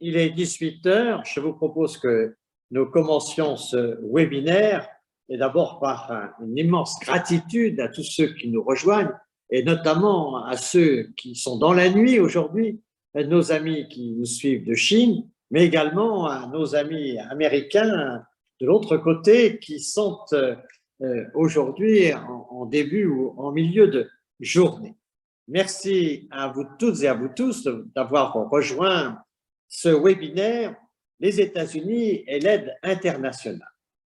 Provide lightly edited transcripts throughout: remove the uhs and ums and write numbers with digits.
Il est 18 heures. Je vous propose que nous commencions ce webinaire et d'abord par une immense gratitude à tous ceux qui nous rejoignent et notamment à ceux qui sont dans la nuit aujourd'hui, nos amis qui nous suivent de Chine, mais également à nos amis américains de l'autre côté qui sont aujourd'hui en début ou en milieu de journée. Merci à vous toutes et à vous tous d'avoir rejoint ce webinaire, les États-Unis et l'aide internationale.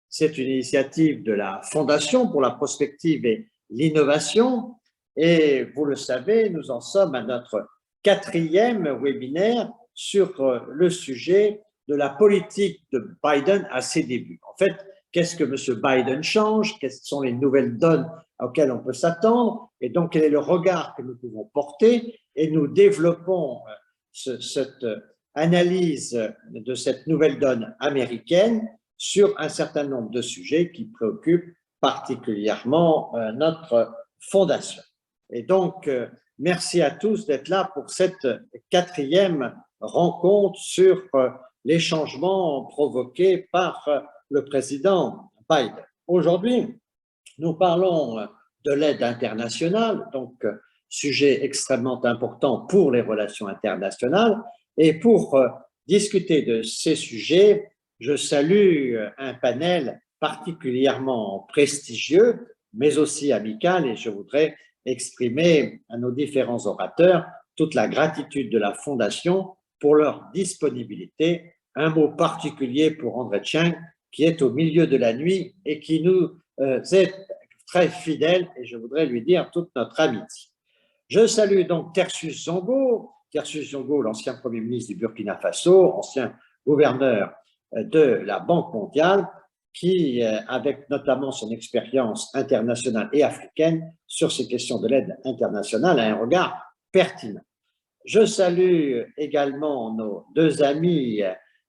C'est une initiative de la Fondation pour la prospective et l'innovation et vous le savez, nous en sommes à notre 4e webinaire sur le sujet de la politique de Biden à ses débuts. En fait, qu'est-ce que M. Biden change? Quelles sont les nouvelles donnes auxquelles on peut s'attendre? Et donc, quel est le regard que nous pouvons porter? Et nous développons cette analyse de cette nouvelle donne américaine sur un certain nombre de sujets qui préoccupent particulièrement notre fondation. Et donc, merci à tous d'être là pour cette 4e rencontre sur les changements provoqués par le président Biden. Aujourd'hui, nous parlons de l'aide internationale, donc sujet extrêmement important pour les relations internationales. Et pour discuter de ces sujets, je salue un panel particulièrement prestigieux, mais aussi amical, et je voudrais exprimer à nos différents orateurs toute la gratitude de la Fondation pour leur disponibilité. Un mot particulier pour André Cheng, qui est au milieu de la nuit et qui nous est très fidèle, et je voudrais lui dire toute notre amitié. Je salue donc Tertius Zongo, l'ancien Premier ministre du Burkina Faso, ancien gouverneur de la Banque mondiale, qui, avec notamment son expérience internationale et africaine sur ces questions de l'aide internationale, a un regard pertinent. Je salue également nos 2 amis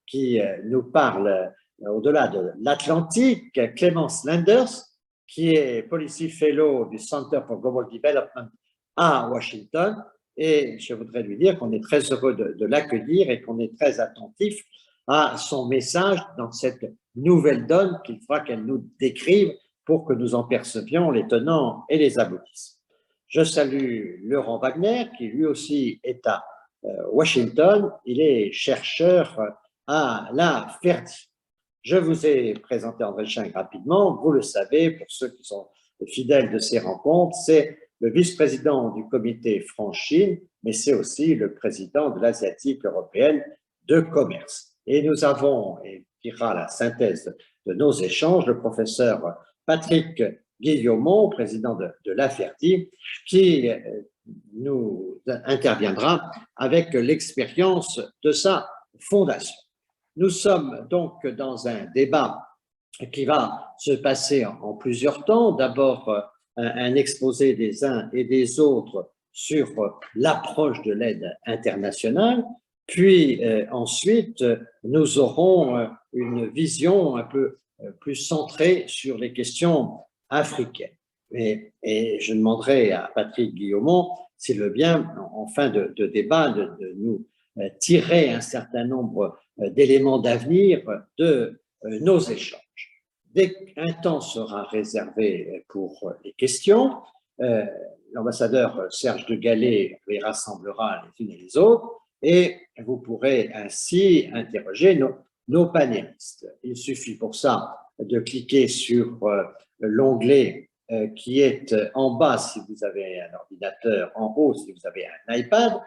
qui nous parlent au-delà de l'Atlantique, Clémence Lenders, qui est Policy Fellow du Center for Global Development à Washington, et je voudrais lui dire qu'on est très heureux de l'accueillir et qu'on est très attentif à son message dans cette nouvelle donne qu'il faudra qu'elle nous décrive pour que nous en percevions les tenants et les aboutissants. Je salue Laurent Wagner, qui lui aussi est à Washington. Il est chercheur à la Ferdi. Je vous ai présenté André Cheng rapidement. Vous le savez, pour ceux qui sont fidèles de ces rencontres, c'est le vice-président du comité France-Chine, mais c'est aussi le président de l'Asiatique européenne de commerce. Et nous avons, et dira la synthèse de nos échanges, le professeur Patrick Guillaumont, président de l'AFERTI, qui nous interviendra avec l'expérience de sa fondation. Nous sommes donc dans un débat qui va se passer en plusieurs temps. D'abord, un exposé des uns et des autres sur l'approche de l'aide internationale, puis ensuite, nous aurons une vision un peu plus centrée sur les questions africaines. Et je demanderai à Patrick Guillaumont, s'il veut bien, en fin de débat, de nous tirer un certain nombre d'éléments d'avenir de nos échanges. Dès qu'un temps sera réservé pour les questions, l'ambassadeur Serge de Gallet les rassemblera les unes et les autres et vous pourrez ainsi interroger nos panélistes. Il suffit pour ça de cliquer sur l'onglet qui est en bas si vous avez un ordinateur, en haut si vous avez un iPad,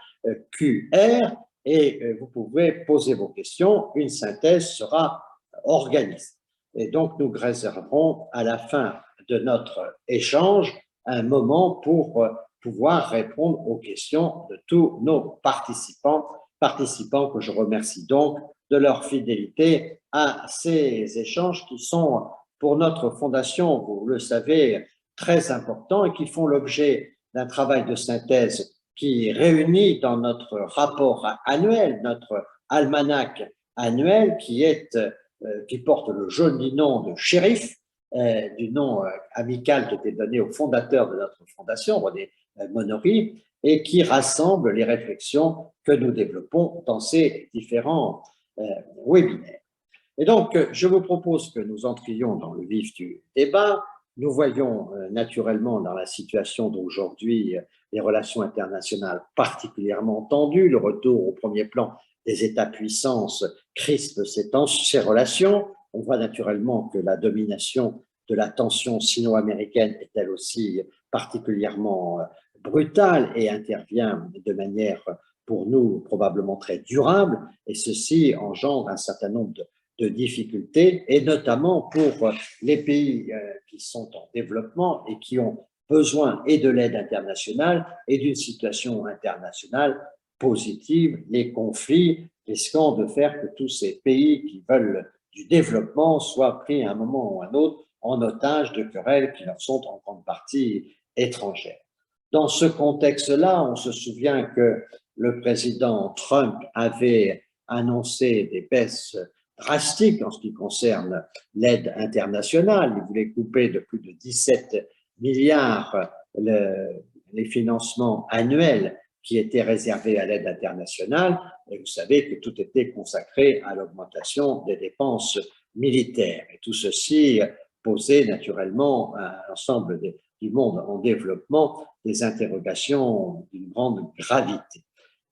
QR, et vous pouvez poser vos questions. Une synthèse sera organisée. Et donc, nous réserverons à la fin de notre échange un moment pour pouvoir répondre aux questions de tous nos participants que je remercie donc de leur fidélité à ces échanges qui sont pour notre fondation, vous le savez, très importants et qui font l'objet d'un travail de synthèse qui réunit dans notre rapport annuel, notre almanach annuel qui porte le joli nom de shérif, du nom amical qui était donné au fondateur de notre fondation, René Monory, et qui rassemble les réflexions que nous développons dans ces différents webinaires. Et donc, je vous propose que nous entrions dans le vif du débat. Nous voyons naturellement dans la situation d'aujourd'hui les relations internationales particulièrement tendues, le retour au premier plan des États-puissances crispe ces relations. On voit naturellement que la domination de la tension sino-américaine est elle aussi particulièrement brutale et intervient de manière pour nous probablement très durable, et ceci engendre un certain nombre de difficultés, et notamment pour les pays qui sont en développement et qui ont besoin et de l'aide internationale et d'une situation internationale positive, les conflits risquant de faire que tous ces pays qui veulent du développement soient pris à un moment ou à un autre en otage de querelles qui leur sont en grande partie étrangères. Dans ce contexte-là, on se souvient que le président Trump avait annoncé des baisses drastiques en ce qui concerne l'aide internationale. Il voulait couper de plus de 17 milliards les financements annuels qui étaient réservés à l'aide internationale. Et vous savez que tout était consacré à l'augmentation des dépenses militaires. Et tout ceci posait naturellement à l'ensemble du monde en développement des interrogations d'une grande gravité.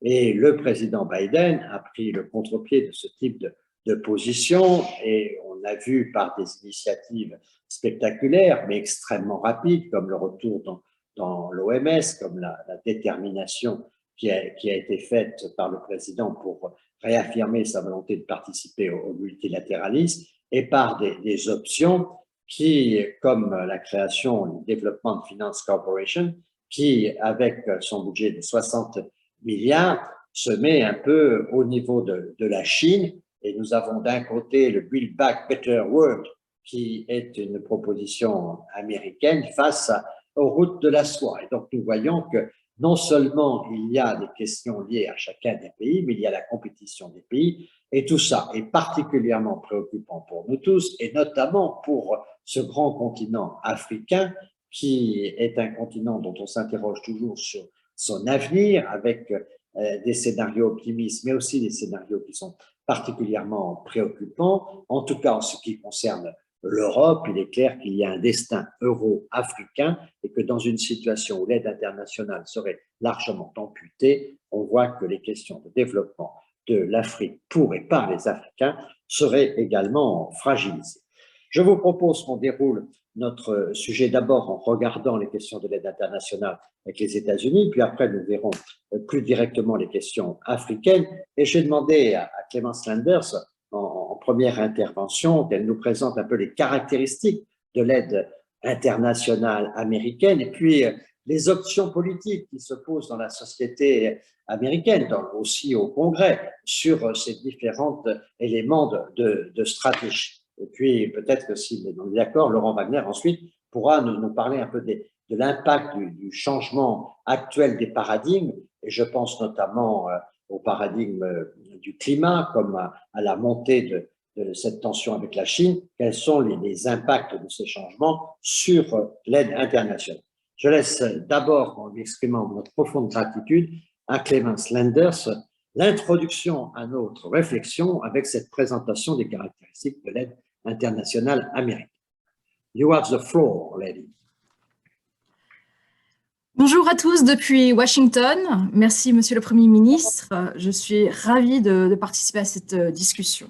Et le président Biden a pris le contre-pied de ce type de position, et on a vu par des initiatives spectaculaires mais extrêmement rapides, comme le retour dans l'OMS, comme la détermination qui a été faite par le président pour réaffirmer sa volonté de participer au multilatéralisme, et par des options qui, comme la création du Development Finance Corporation, qui, avec son budget de 60 milliards, se met un peu au niveau de la Chine. Et nous avons d'un côté le Build Back Better World, qui est une proposition américaine face aux routes de la soie. Et donc nous voyons que non seulement il y a des questions liées à chacun des pays, mais il y a la compétition des pays. Et tout ça est particulièrement préoccupant pour nous tous, et notamment pour ce grand continent africain, qui est un continent dont on s'interroge toujours sur son avenir, avec des scénarios optimistes, mais aussi des scénarios qui sont particulièrement préoccupants. En tout cas, en ce qui concerne l'Europe, il est clair qu'il y a un destin euro-africain, et que dans une situation où l'aide internationale serait largement amputée, on voit que les questions de développement de l'Afrique pour et par les Africains seraient également fragilisées. Je vous propose qu'on déroule notre sujet d'abord en regardant les questions de l'aide internationale avec les États-Unis, puis après nous verrons plus directement les questions africaines. Et j'ai demandé à Clémence Landers, en première intervention, qu'elle nous présente un peu les caractéristiques de l'aide internationale américaine, et puis les options politiques qui se posent dans la société américaine, aussi au Congrès, sur ces différents éléments de stratégie. Et puis, peut-être que s'il est d'accord, Laurent Wagner ensuite pourra nous parler un peu de l'impact du changement actuel des paradigmes, et je pense notamment au paradigme du climat, comme à la montée de cette tension avec la Chine. Quels sont les impacts de ces changements sur l'aide internationale? Je laisse d'abord, en lui exprimant notre profonde gratitude, à Clémence Landers l'introduction à notre réflexion avec cette présentation des caractéristiques de l'aide internationale américaine. You have the floor, lady. Bonjour à tous depuis Washington. Merci, Monsieur le Premier ministre. Je suis ravie de participer à cette discussion.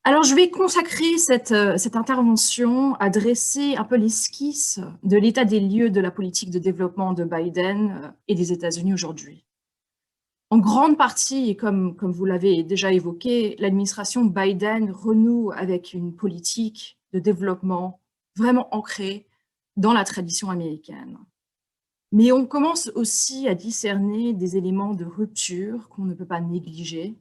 Alors, je vais consacrer cette intervention à dresser un peu l'esquisse de l'état des lieux de la politique de développement de Biden et des États-Unis aujourd'hui. En grande partie, et comme vous l'avez déjà évoqué, l'administration Biden renoue avec une politique de développement vraiment ancrée dans la tradition américaine. Mais on commence aussi à discerner des éléments de rupture qu'on ne peut pas négliger,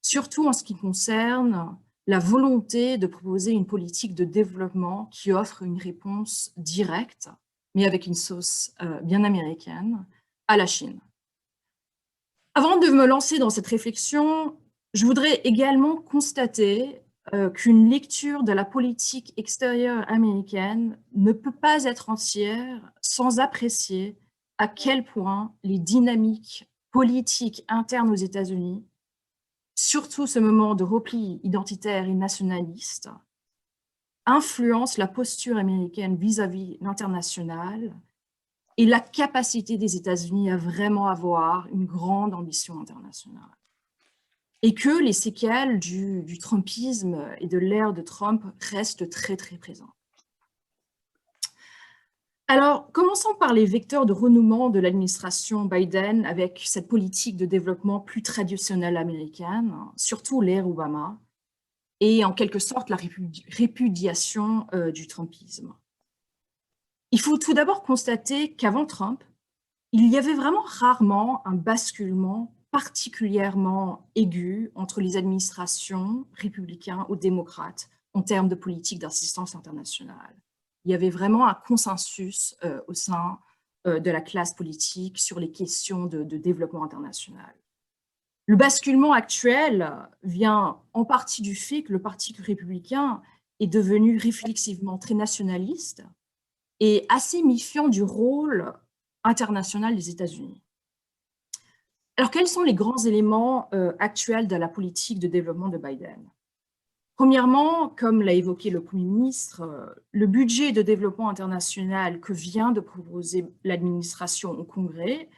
surtout en ce qui concerne la volonté de proposer une politique de développement qui offre une réponse directe, mais avec une sauce bien américaine, à la Chine. Avant de me lancer dans cette réflexion, je voudrais également constater qu'une lecture de la politique extérieure américaine ne peut pas être entière sans apprécier à quel point les dynamiques politiques internes aux États-Unis, surtout ce moment de repli identitaire et nationaliste, influencent la posture américaine vis-à-vis l'international et la capacité des États-Unis à vraiment avoir une grande ambition internationale. Et que les séquelles du Trumpisme et de l'ère de Trump restent très, très présentes. Alors, commençons par les vecteurs de renouement de l'administration Biden avec cette politique de développement plus traditionnelle américaine, surtout l'ère Obama, et en quelque sorte la répudiation du Trumpisme. Il faut tout d'abord constater qu'avant Trump, il y avait vraiment rarement un basculement particulièrement aigu entre les administrations républicaines ou démocrates en termes de politique d'assistance internationale. Il y avait vraiment un consensus au sein de la classe politique sur les questions de développement international. Le basculement actuel vient en partie du fait que le Parti républicain est devenu réflexivement très nationaliste et assez méfiant du rôle international des États-Unis. Alors, quels sont les grands éléments actuels de la politique de développement de Biden? Premièrement, comme l'a évoqué le Premier ministre, le budget de développement international que vient de proposer l'administration au Congrès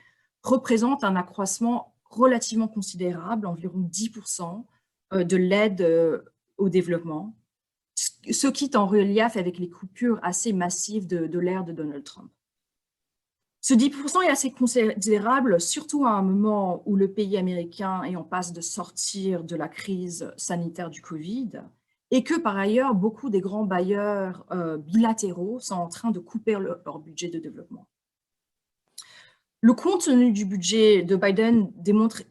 représente un accroissement relativement considérable, environ 10% de l'aide au développement, ce qui est en relief avec les coupures assez massives de l'ère de Donald Trump. Ce 10% est assez considérable, surtout à un moment où le pays américain est en passe de sortir de la crise sanitaire du Covid et que, par ailleurs, beaucoup des grands bailleurs bilatéraux sont en train de couper leur budget de développement. Le contenu du budget de Biden démontre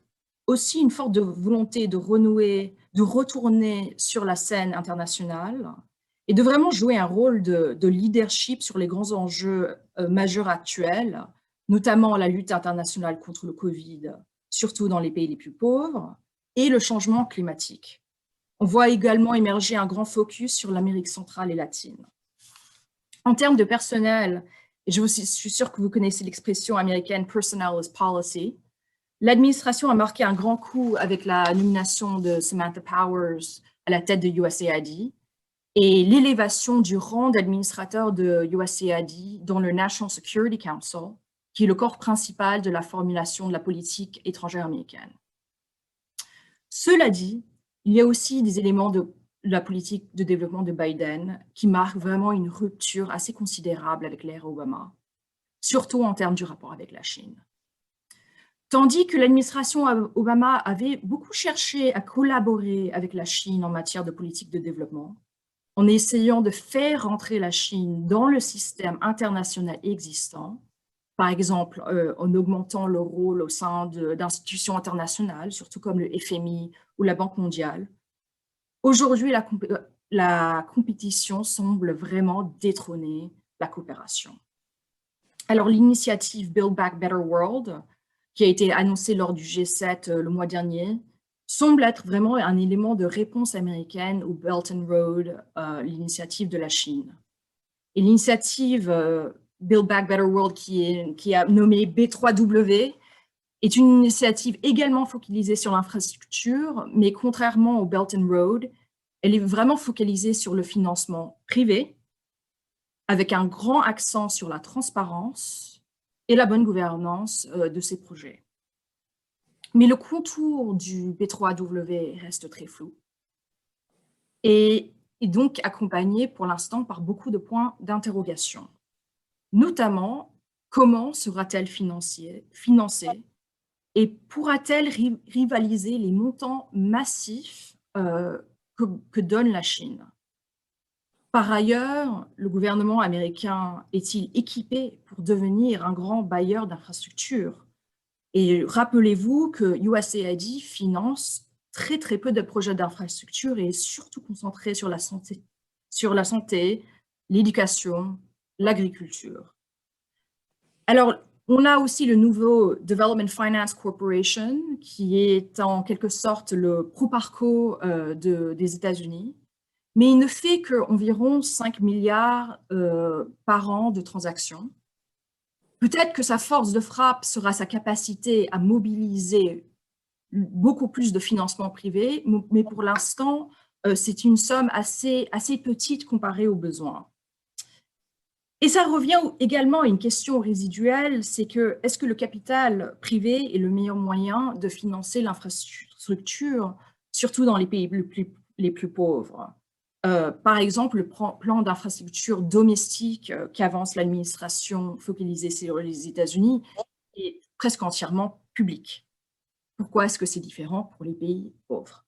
aussi une forte volonté de renouer, de retourner sur la scène internationale et de vraiment jouer un rôle de leadership sur les grands enjeux majeurs actuels, notamment la lutte internationale contre le Covid, surtout dans les pays les plus pauvres, et le changement climatique. On voit également émerger un grand focus sur l'Amérique centrale et latine. En termes de personnel, et je suis sûre que vous connaissez l'expression américaine « personnel is policy », l'administration a marqué un grand coup avec la nomination de Samantha Powers à la tête de USAID et l'élévation du rang d'administrateur de USAID dans le National Security Council, qui est le corps principal de la formulation de la politique étrangère américaine. Cela dit, il y a aussi des éléments de la politique de développement de Biden qui marquent vraiment une rupture assez considérable avec l'ère Obama, surtout en termes du rapport avec la Chine. Tandis que l'administration Obama avait beaucoup cherché à collaborer avec la Chine en matière de politique de développement, en essayant de faire rentrer la Chine dans le système international existant, par exemple en augmentant le rôle au sein d'institutions internationales, surtout comme le FMI ou la Banque mondiale. Aujourd'hui, la compétition semble vraiment détrôner la coopération. Alors, l'initiative Build Back Better World, qui a été annoncée lors du G7 le mois dernier, semble être vraiment un élément de réponse américaine au Belt and Road, l'initiative de la Chine. Et l'initiative Build Back Better World, qui est nommée B3W, est une initiative également focalisée sur l'infrastructure, mais contrairement au Belt and Road, elle est vraiment focalisée sur le financement privé, avec un grand accent sur la transparence et la bonne gouvernance de ces projets. Mais le contour du B3W reste très flou et est donc accompagné pour l'instant par beaucoup de points d'interrogation. Notamment, comment sera-t-elle financée et pourra-t-elle rivaliser les montants massifs que donne la Chine? Par ailleurs, le gouvernement américain est-il équipé pour devenir un grand bailleur d'infrastructures? Et rappelez-vous que USAID finance très peu de projets d'infrastructure et est surtout concentré sur la santé, l'éducation, l'agriculture. Alors, on a aussi le nouveau Development Finance Corporation, qui est en quelque sorte le Proparco des États-Unis, mais il ne fait qu'environ 5 milliards par an de transactions. Peut-être que sa force de frappe sera sa capacité à mobiliser beaucoup plus de financement privé, mais pour l'instant, c'est une somme assez petite comparée aux besoins. Et ça revient également à une question résiduelle, c'est que est-ce que le capital privé est le meilleur moyen de financer l'infrastructure, surtout dans les pays les plus pauvres? Par exemple, le plan d'infrastructure domestique qu'avance l'administration focalisée sur les États-Unis est presque entièrement public. Pourquoi est-ce que c'est différent pour les pays pauvres?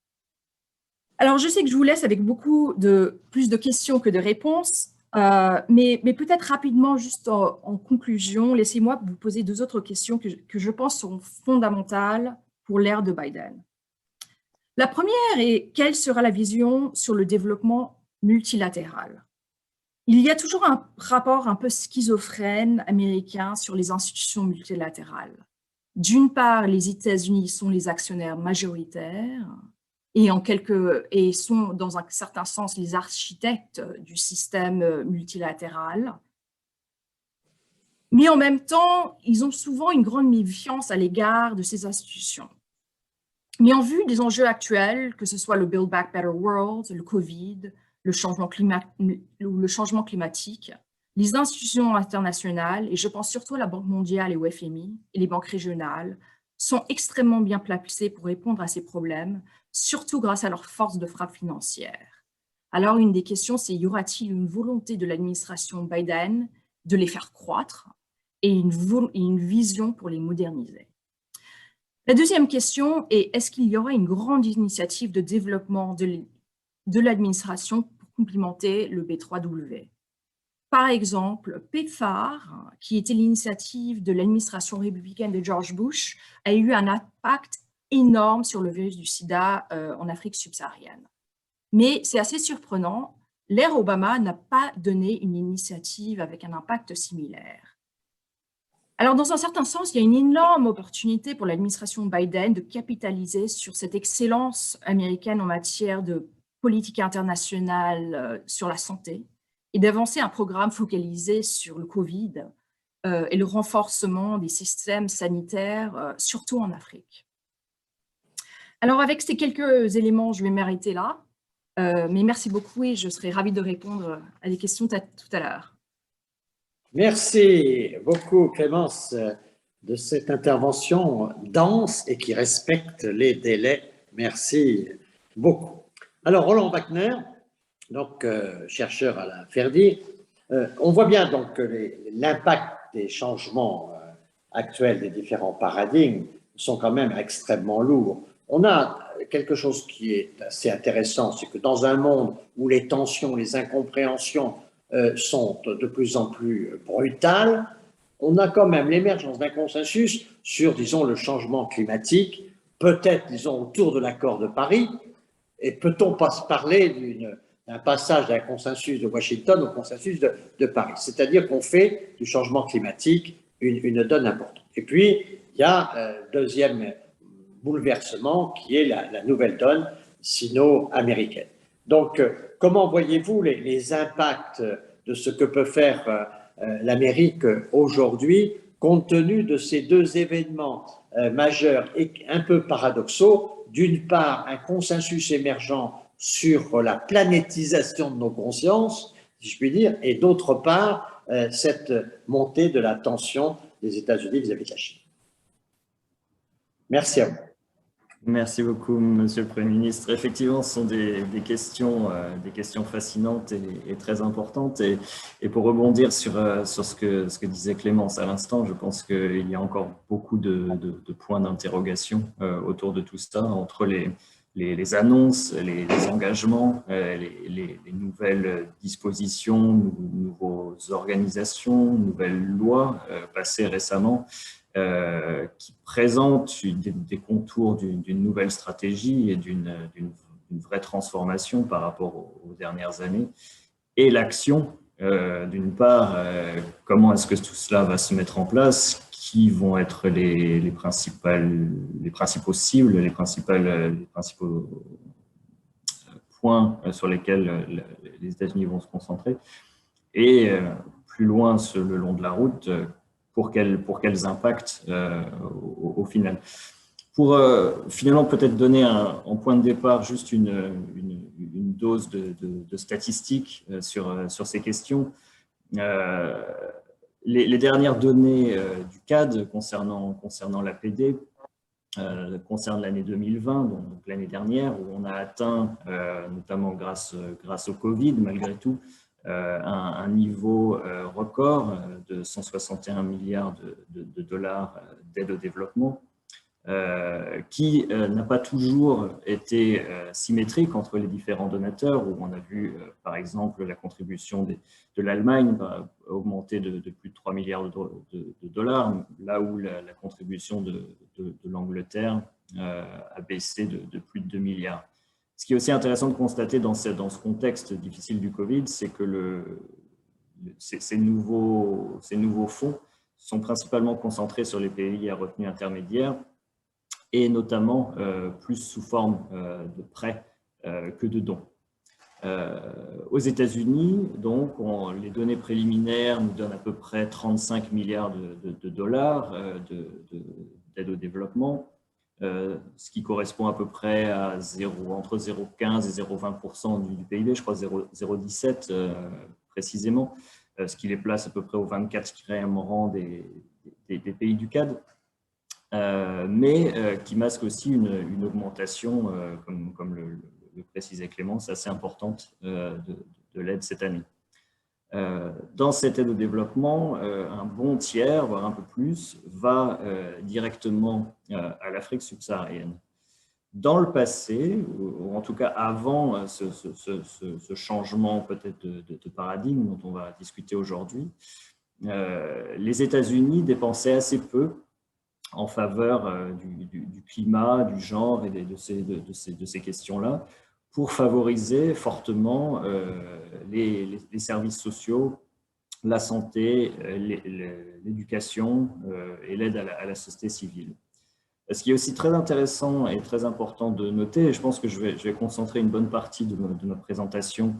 Alors, je sais que je vous laisse avec plus de questions que de réponses, mais peut-être rapidement, juste en conclusion, laissez-moi vous poser deux autres questions que je pense seront fondamentales pour l'ère de Biden. La première est, quelle sera la vision sur le développement multilatéral? Il y a toujours un rapport un peu schizophrène américain sur les institutions multilatérales. D'une part, les États-Unis sont les actionnaires majoritaires et sont, dans un certain sens, les architectes du système multilatéral. Mais en même temps, ils ont souvent une grande méfiance à l'égard de ces institutions. Mais en vue des enjeux actuels, que ce soit le Build Back Better World, le Covid, le changement climatique, les institutions internationales, et je pense surtout à la Banque mondiale et au FMI, et les banques régionales, sont extrêmement bien placées pour répondre à ces problèmes, surtout grâce à leur force de frappe financière. Alors, une des questions, c'est y aura-t-il une volonté de l'administration Biden de les faire croître et une vision pour les moderniser? La deuxième question est, est-ce qu'il y aura une grande initiative de développement de l'administration pour complimenter le B3W? Par exemple, PEPFAR, qui était l'initiative de l'administration républicaine de George Bush, a eu un impact énorme sur le virus du sida en Afrique subsaharienne. Mais c'est assez surprenant, l'ère Obama n'a pas donné une initiative avec un impact similaire. Alors, dans un certain sens, il y a une énorme opportunité pour l'administration Biden de capitaliser sur cette excellence américaine en matière de politique internationale sur la santé et d'avancer un programme focalisé sur le Covid et le renforcement des systèmes sanitaires, surtout en Afrique. Alors, avec ces quelques éléments, je vais m'arrêter là. Mais merci beaucoup et je serai ravie de répondre à des questions tout à l'heure. Merci beaucoup, Clémence, de cette intervention dense et qui respecte les délais. Merci beaucoup. Alors, Roland Wagner, donc chercheur à la Ferdi, on voit bien donc que l'impact des changements actuels des différents paradigmes sont quand même extrêmement lourds. On a quelque chose qui est assez intéressant, c'est que dans un monde où les tensions, les incompréhensions sont de plus en plus brutales, on a quand même l'émergence d'un consensus sur, disons, le changement climatique, peut-être, disons, autour de l'accord de Paris, et peut-on pas se parler d'un passage d'un consensus de Washington au consensus de Paris, c'est-à-dire qu'on fait du changement climatique une donne importante. Et puis, il y a deuxième bouleversement qui est la nouvelle donne sino-américaine. Donc, comment voyez-vous les impacts de ce que peut faire l'Amérique aujourd'hui, compte tenu de ces deux événements majeurs et un peu paradoxaux? D'une part, un consensus émergent sur la planétisation de nos consciences, si je puis dire, et d'autre part, cette montée de la tension des États-Unis vis-à-vis de la Chine. Merci à vous. Merci beaucoup, Monsieur le Premier ministre. Effectivement, ce sont des questions fascinantes et très importantes. Et pour rebondir sur ce que disait Clémence à l'instant, je pense qu'il y a encore beaucoup de points d'interrogation autour de tout ça, entre les annonces, les engagements, les nouvelles dispositions, nouvelles organisations, nouvelles lois passées récemment. Qui présente des contours d'une nouvelle stratégie et d'une vraie transformation par rapport aux dernières années. Et l'action, d'une part, comment est-ce que tout cela va se mettre en place, qui vont être les principaux cibles, les principaux points sur lesquels les États-Unis vont se concentrer. Et plus loin, le long de la route, pour quels impacts au final. Pour finalement peut-être donner en point de départ juste une dose de statistiques sur ces questions. Les dernières données du CAD concernant l'APD concernent l'année 2020, donc l'année dernière, où on a atteint, notamment grâce au Covid, malgré tout, un niveau record de 161 milliards de dollars d'aide au développement, qui n'a pas toujours été symétrique entre les différents donateurs, où on a vu par exemple la contribution de l'Allemagne augmenter de plus de 3 milliards de dollars, là où la contribution de l'Angleterre a baissé de plus de 2 milliards. Ce qui est aussi intéressant de constater dans ce contexte difficile du Covid, c'est que ces nouveaux fonds sont principalement concentrés sur les pays à retenue intermédiaire, et notamment plus sous forme de prêts que de dons. Aux États-Unis, donc, les données préliminaires nous donnent à peu près 35 milliards de dollars d'aide au développement, ce qui correspond à peu près à entre 0,15 et 0,20% du PIB, je crois 0,17 précisément, ce qui les place à peu près au 24e rang des pays du CAD. Mais qui masque aussi une augmentation, comme le précisait Clémence, assez importante de l'aide cette année. Dans cette aide au développement, un bon tiers, voire un peu plus, va directement à l'Afrique subsaharienne. Dans le passé, ou en tout cas avant ce changement peut-être de paradigme dont on va discuter aujourd'hui, les États-Unis dépensaient assez peu en faveur du climat, du genre et de ces questions-là, pour favoriser fortement les services sociaux, la santé, l'éducation et l'aide à la société civile. Ce qui est aussi très intéressant et très important de noter, et je pense que je vais concentrer une bonne partie de notre présentation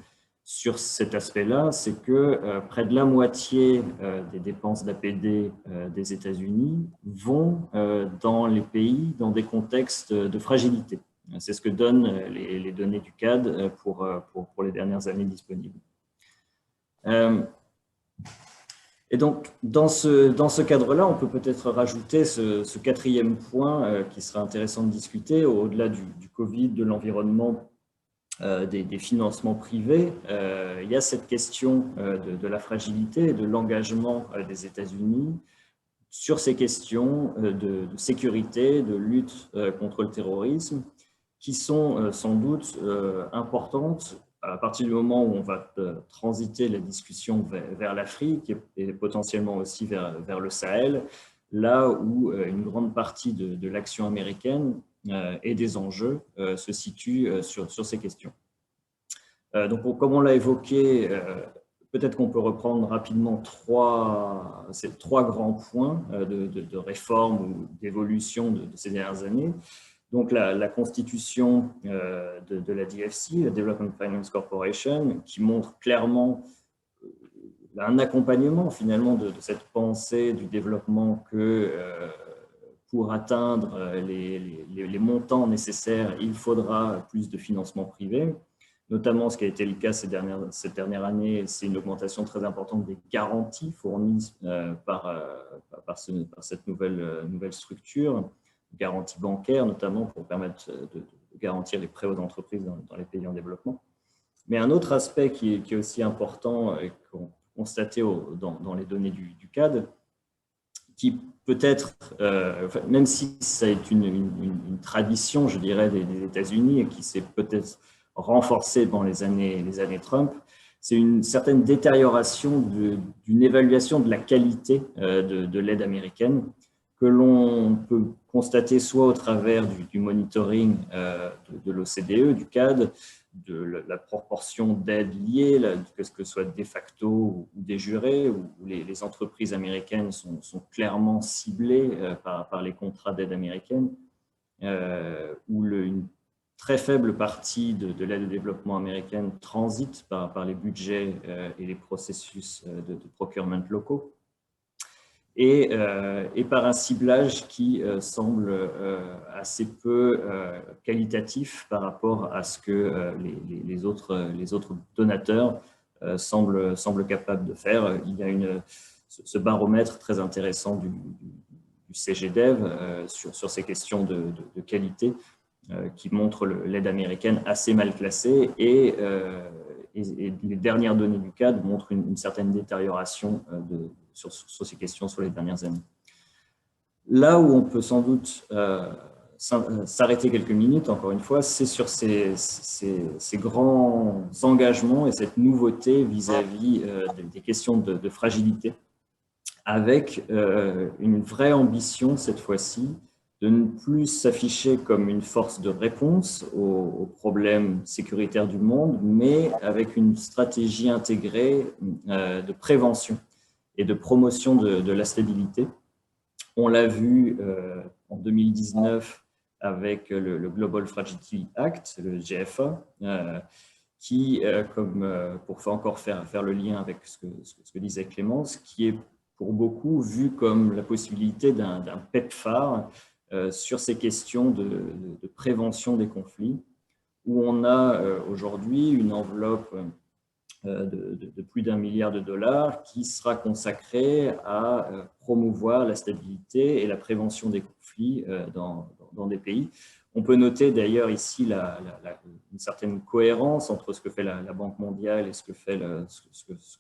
sur cet aspect-là, c'est que près de la moitié des dépenses d'APD des États-Unis vont dans les pays, dans des contextes de fragilité. C'est ce que donnent les données du CAD pour les dernières années disponibles. Et donc, dans ce cadre-là, on peut peut-être rajouter ce quatrième point qui sera intéressant de discuter, au-delà du Covid, de l'environnement, des financements privés. Il y a cette question de la fragilité et de l'engagement des États-Unis sur ces questions de sécurité, de lutte contre le terrorisme, qui sont sans doute importantes à partir du moment où on va transiter la discussion vers l'Afrique et potentiellement aussi vers le Sahel, là où une grande partie de l'action américaine et des enjeux se situent sur ces questions. Donc, comme on l'a évoqué, peut-être qu'on peut reprendre rapidement ces trois grands points de réforme ou d'évolution de ces dernières années. Donc, la constitution de la DFC, la Development Finance Corporation, qui montre clairement un accompagnement finalement de cette pensée du développement que pour atteindre les montants nécessaires, il faudra plus de financement privé. Notamment, ce qui a été le cas cette dernière année, c'est une augmentation très importante des garanties fournies par cette nouvelle structure, garanties bancaires notamment pour permettre de garantir les prêts aux entreprises dans les pays en développement. Mais un autre aspect qui est aussi important et qu'on constate dans les données du CAD, qui peut-être, même si ça est une tradition, je dirais, des États-Unis et qui s'est peut-être renforcée dans les années Trump, c'est une certaine détérioration d'une évaluation de la qualité de l'aide américaine que l'on peut constater soit au travers du monitoring de l'OCDE, du CAD, de la proportion d'aide liée, que ce soit de facto ou des jurés, où les entreprises américaines sont clairement ciblées par les contrats d'aide américaine, où une très faible partie de l'aide au développement américaine transite par les budgets et les processus de procurement locaux. et par un ciblage qui semble assez peu qualitatif par rapport à ce que les autres donateurs semblent capables de faire. Il y a ce baromètre très intéressant du CGDEV sur ces questions de qualité qui montre l'aide américaine assez mal classée et les dernières données du CAD montrent une certaine détérioration sur ces questions sur les dernières années. Là où on peut sans doute s'arrêter quelques minutes, encore une fois, c'est sur ces grands engagements et cette nouveauté vis-à-vis des questions de fragilité, avec une vraie ambition cette fois-ci de ne plus s'afficher comme une force de réponse aux problèmes sécuritaires du monde, mais avec une stratégie intégrée de prévention et de promotion de la stabilité. On l'a vu en 2019 avec le Global Fragility Act, le GFA, qui, pour encore faire le lien avec ce que disait Clémence, qui est pour beaucoup vu comme la possibilité d'un PEPFAR sur ces questions de prévention des conflits, où on a aujourd'hui une enveloppe de plus d'1 milliard de dollars qui sera consacrée à promouvoir la stabilité et la prévention des conflits dans des pays. On peut noter d'ailleurs ici une certaine cohérence entre ce que fait la Banque mondiale et ce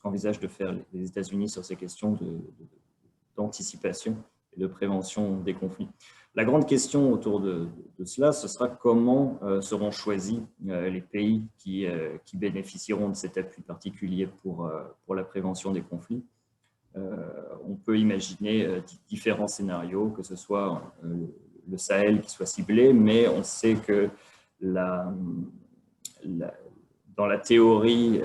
qu'envisagent de faire les États-Unis sur ces questions d'anticipation et de prévention des conflits. La grande question autour de cela, ce sera comment seront choisis les pays qui bénéficieront de cet appui particulier pour la prévention des conflits. On peut imaginer différents scénarios, que ce soit le Sahel qui soit ciblé, mais on sait que dans la théorie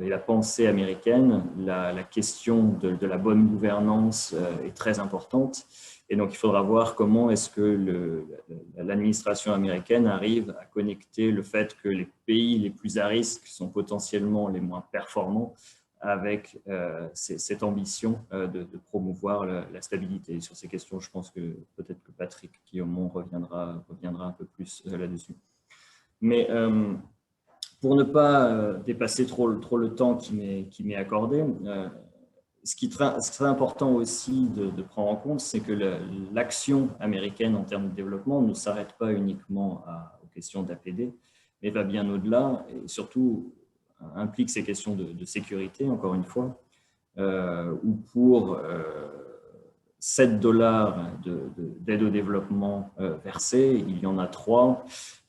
et la pensée américaine, la question de la bonne gouvernance est très importante. Et donc, il faudra voir comment est-ce que l'administration américaine arrive à connecter le fait que les pays les plus à risque sont potentiellement les moins performants avec cette ambition de promouvoir la stabilité. Et sur ces questions, je pense que peut-être que Patrick Guillaumont reviendra un peu plus là-dessus. Mais pour ne pas dépasser trop le temps qui m'est accordé, ce qui serait important aussi de prendre en compte, c'est que l'action américaine en termes de développement ne s'arrête pas uniquement aux questions d'APD, mais va bien au-delà et surtout implique ces questions de sécurité, encore une fois, où pour 7 dollars d'aide au développement versés, il y en a 3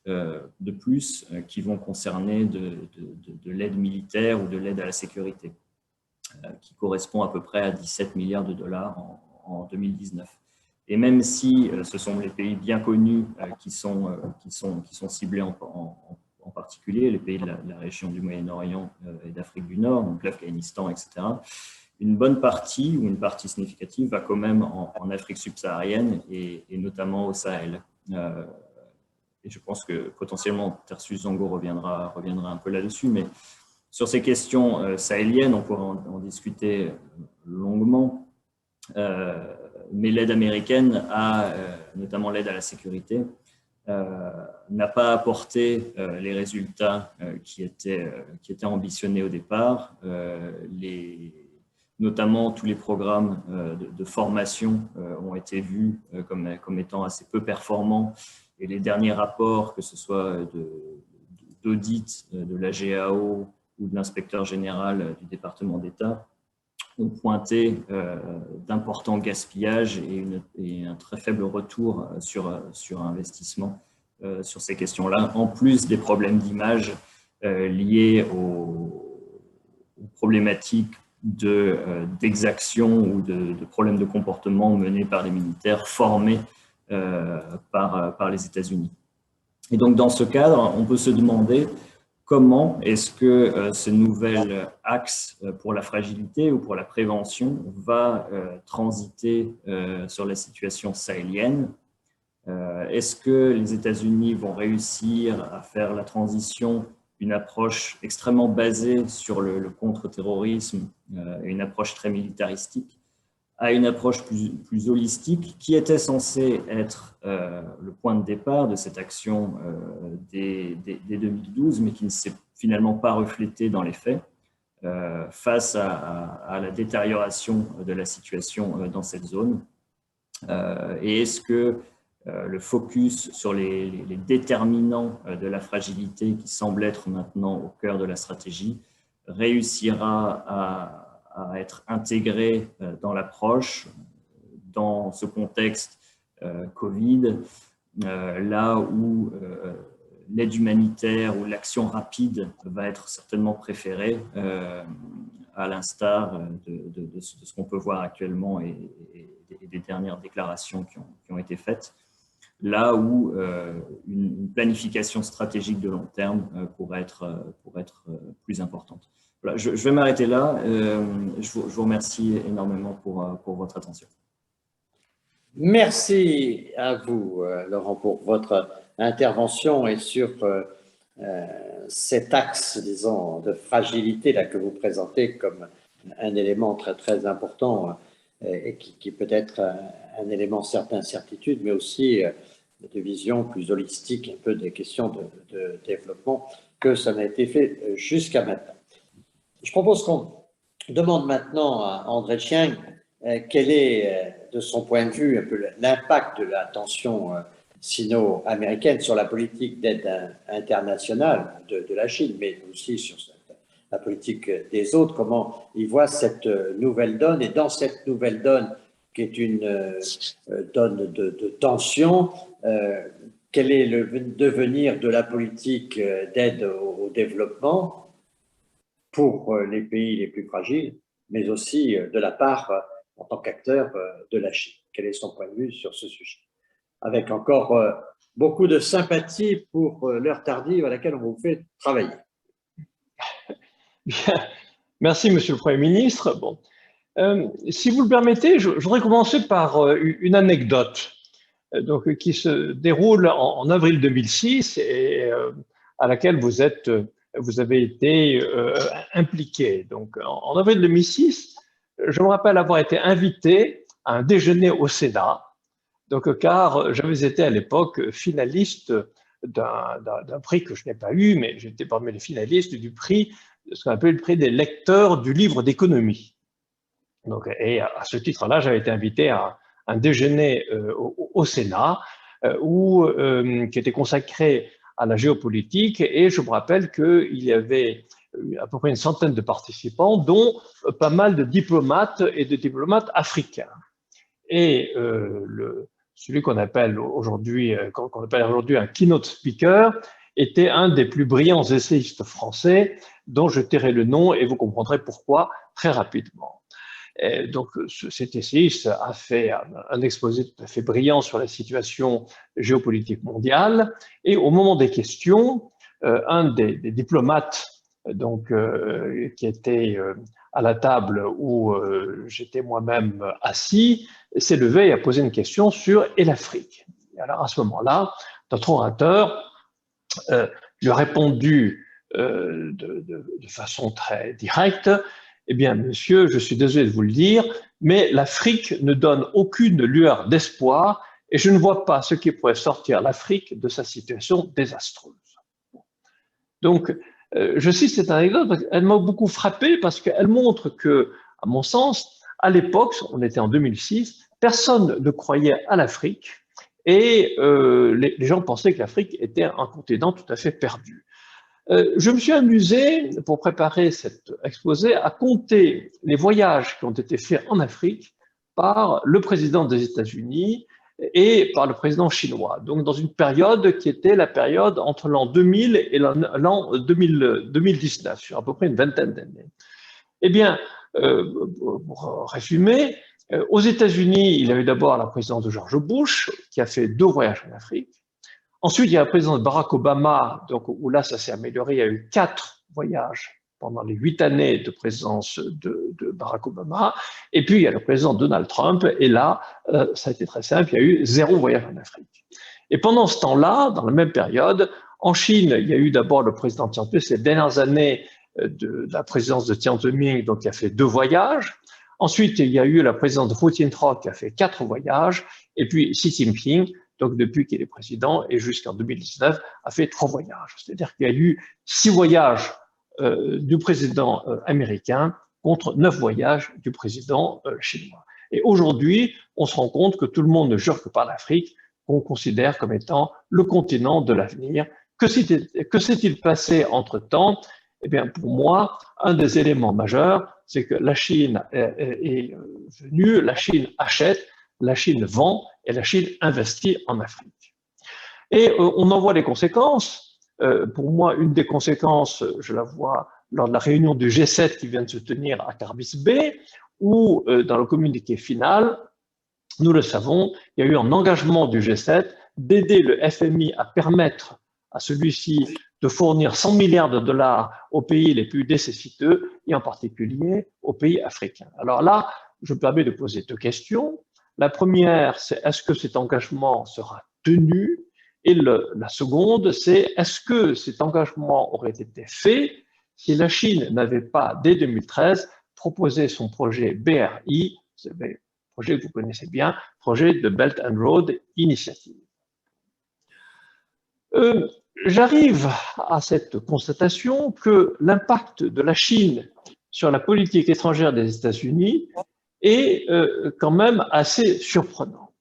de plus qui vont concerner de l'aide militaire ou de l'aide à la sécurité, qui correspond à peu près à 17 milliards de dollars en 2019. Et même si ce sont les pays bien connus qui sont ciblés en particulier, les pays de la région du Moyen-Orient et d'Afrique du Nord, donc l'Afghanistan, etc., une bonne partie ou une partie significative va quand même en Afrique subsaharienne et notamment au Sahel. Et je pense que potentiellement Tertius Zongo reviendra un peu là-dessus, mais sur ces questions sahéliennes, on pourra en discuter longuement, mais l'aide américaine, notamment l'aide à la sécurité, n'a pas apporté les résultats qui étaient ambitionnés au départ. Notamment, tous les programmes de formation ont été vus comme étant assez peu performants, et les derniers rapports, que ce soit d'audit de la GAO ou de l'inspecteur général du département d'État, ont pointé d'importants gaspillages et un très faible retour sur investissement sur ces questions-là, en plus des problèmes d'image liés aux problématiques d'exaction ou de problèmes de comportement menés par les militaires formés par les États-Unis. Et donc, dans ce cadre, on peut se demander comment est-ce que ce nouvel axe pour la fragilité ou pour la prévention va transiter sur la situation sahélienne. Est-ce que les États-Unis vont réussir à faire la transition d'une approche extrêmement basée sur le contre-terrorisme, une approche très militaristique, à une approche plus holistique qui était censée être le point de départ de cette action dès 2012, mais qui ne s'est finalement pas reflétée dans les faits face à la détérioration de la situation dans cette zone. Et est-ce que le focus sur les déterminants de la fragilité qui semble être maintenant au cœur de la stratégie réussira à être intégré dans l'approche, dans ce contexte Covid, là où l'aide humanitaire ou l'action rapide va être certainement préférée, à l'instar de ce qu'on peut voir actuellement et des dernières déclarations qui ont été faites, là où une planification stratégique de long terme pourrait être plus importante. Voilà, je vais m'arrêter là. Je vous remercie énormément pour votre attention. Merci à vous, Laurent, pour votre intervention et sur cet axe, disons, de fragilité là, que vous présentez comme un élément très, très important et qui peut être un élément certes d'incertitude, mais aussi de vision plus holistique, un peu des questions de développement, que ça n'a été fait jusqu'à maintenant. Je propose qu'on demande maintenant à André Chieng quel est, de son point de vue, un peu l'impact de la tension sino-américaine sur la politique d'aide internationale de la Chine, mais aussi sur la politique des autres, comment il voit cette nouvelle donne. Et dans cette nouvelle donne, qui est une donne de tension, quel est le devenir de la politique d'aide au développement pour les pays les plus fragiles, mais aussi de la part, en tant qu'acteur, de la Chine. Quel est son point de vue sur ce sujet? Avec encore beaucoup de sympathie pour l'heure tardive à laquelle on vous fait travailler. Bien. Merci, Monsieur le Premier ministre. Bon. Si vous le permettez, je voudrais commencer par une anecdote donc, qui se déroule en avril 2006 et à laquelle vous avez été impliqué. Donc, en avril 2006, je me rappelle avoir été invité à un déjeuner au Sénat, donc, car j'avais été à l'époque finaliste d'un prix que je n'ai pas eu, mais j'étais parmi les finalistes du prix, ce qu'on appelle le prix des lecteurs du livre d'économie. Donc, et à ce titre-là, j'avais été invité à un déjeuner au Sénat qui était consacré à la géopolitique, et je me rappelle qu'il y avait à peu près une centaine de participants, dont pas mal de diplomates et de diplomates africains. Et celui qu'on appelle aujourd'hui un keynote speaker était un des plus brillants essayistes français, dont je tairai le nom et vous comprendrez pourquoi très rapidement. Et donc, cet essayiste a fait un exposé tout à fait brillant sur la situation géopolitique mondiale. Et au moment des questions, un des diplomates donc, qui était à la table où j'étais moi-même assis s'est levé et a posé une question sur « et l'Afrique ». Alors à ce moment-là, notre orateur lui a répondu de façon très directe: eh bien, monsieur, je suis désolé de vous le dire, mais l'Afrique ne donne aucune lueur d'espoir et je ne vois pas ce qui pourrait sortir l'Afrique de sa situation désastreuse. Donc, je cite cette anecdote parce qu'elle m'a beaucoup frappé parce qu'elle montre que, à mon sens, à l'époque, on était en 2006, personne ne croyait à l'Afrique et les gens pensaient que l'Afrique était un continent tout à fait perdu. Je me suis amusé, pour préparer cet exposé, à compter les voyages qui ont été faits en Afrique par le président des États-Unis et par le président chinois, donc dans une période qui était la période entre l'an 2000 et l'an 2019, sur à peu près une vingtaine d'années. Eh bien, pour résumer, aux États-Unis, il y a eu d'abord la présidence de George Bush, qui a fait 2 voyages en Afrique. Ensuite, il y a la présidence de Barack Obama, donc, où là, ça s'est amélioré. Il y a eu 4 voyages pendant les 8 années de présidence de Barack Obama. Et puis, il y a le président Donald Trump. Et là, ça a été très simple, il y a eu 0 voyage en Afrique. Et pendant ce temps-là, dans la même période, en Chine, il y a eu d'abord le président Jiang Zemin, ces dernières années de la présidence de Jiang Zemin, donc qui a fait 2 voyages. Ensuite, il y a eu la présidence de Hu Jintao qui a fait 4 voyages, et puis Xi Jinping, donc depuis qu'il est président et jusqu'en 2019, a fait 3 voyages. C'est-à-dire qu'il y a eu 6 voyages du président américain contre 9 voyages du président chinois. Et aujourd'hui, on se rend compte que tout le monde ne jure que par l'Afrique, qu'on considère comme étant le continent de l'avenir. Que s'est-il passé entre-temps? Eh bien, pour moi, un des éléments majeurs, c'est que la Chine est venue, la Chine achète, la Chine vend et la Chine investit en Afrique. Et on en voit les conséquences. Pour moi, une des conséquences, je la vois lors de la réunion du G7 qui vient de se tenir à Carbis Bay, où dans le communiqué final, nous le savons, il y a eu un engagement du G7 d'aider le FMI à permettre à celui-ci de fournir 100 milliards de dollars aux pays les plus nécessiteux et en particulier aux pays africains. Alors là, je me permets de poser 2 questions. La première, c'est est-ce que cet engagement sera tenu? Et la seconde, c'est est-ce que cet engagement aurait été fait si la Chine n'avait pas, dès 2013, proposé son projet BRI, projet que vous connaissez bien, projet de Belt and Road Initiative. J'arrive à cette constatation que l'impact de la Chine sur la politique étrangère des États-Unis est quand même assez surprenant.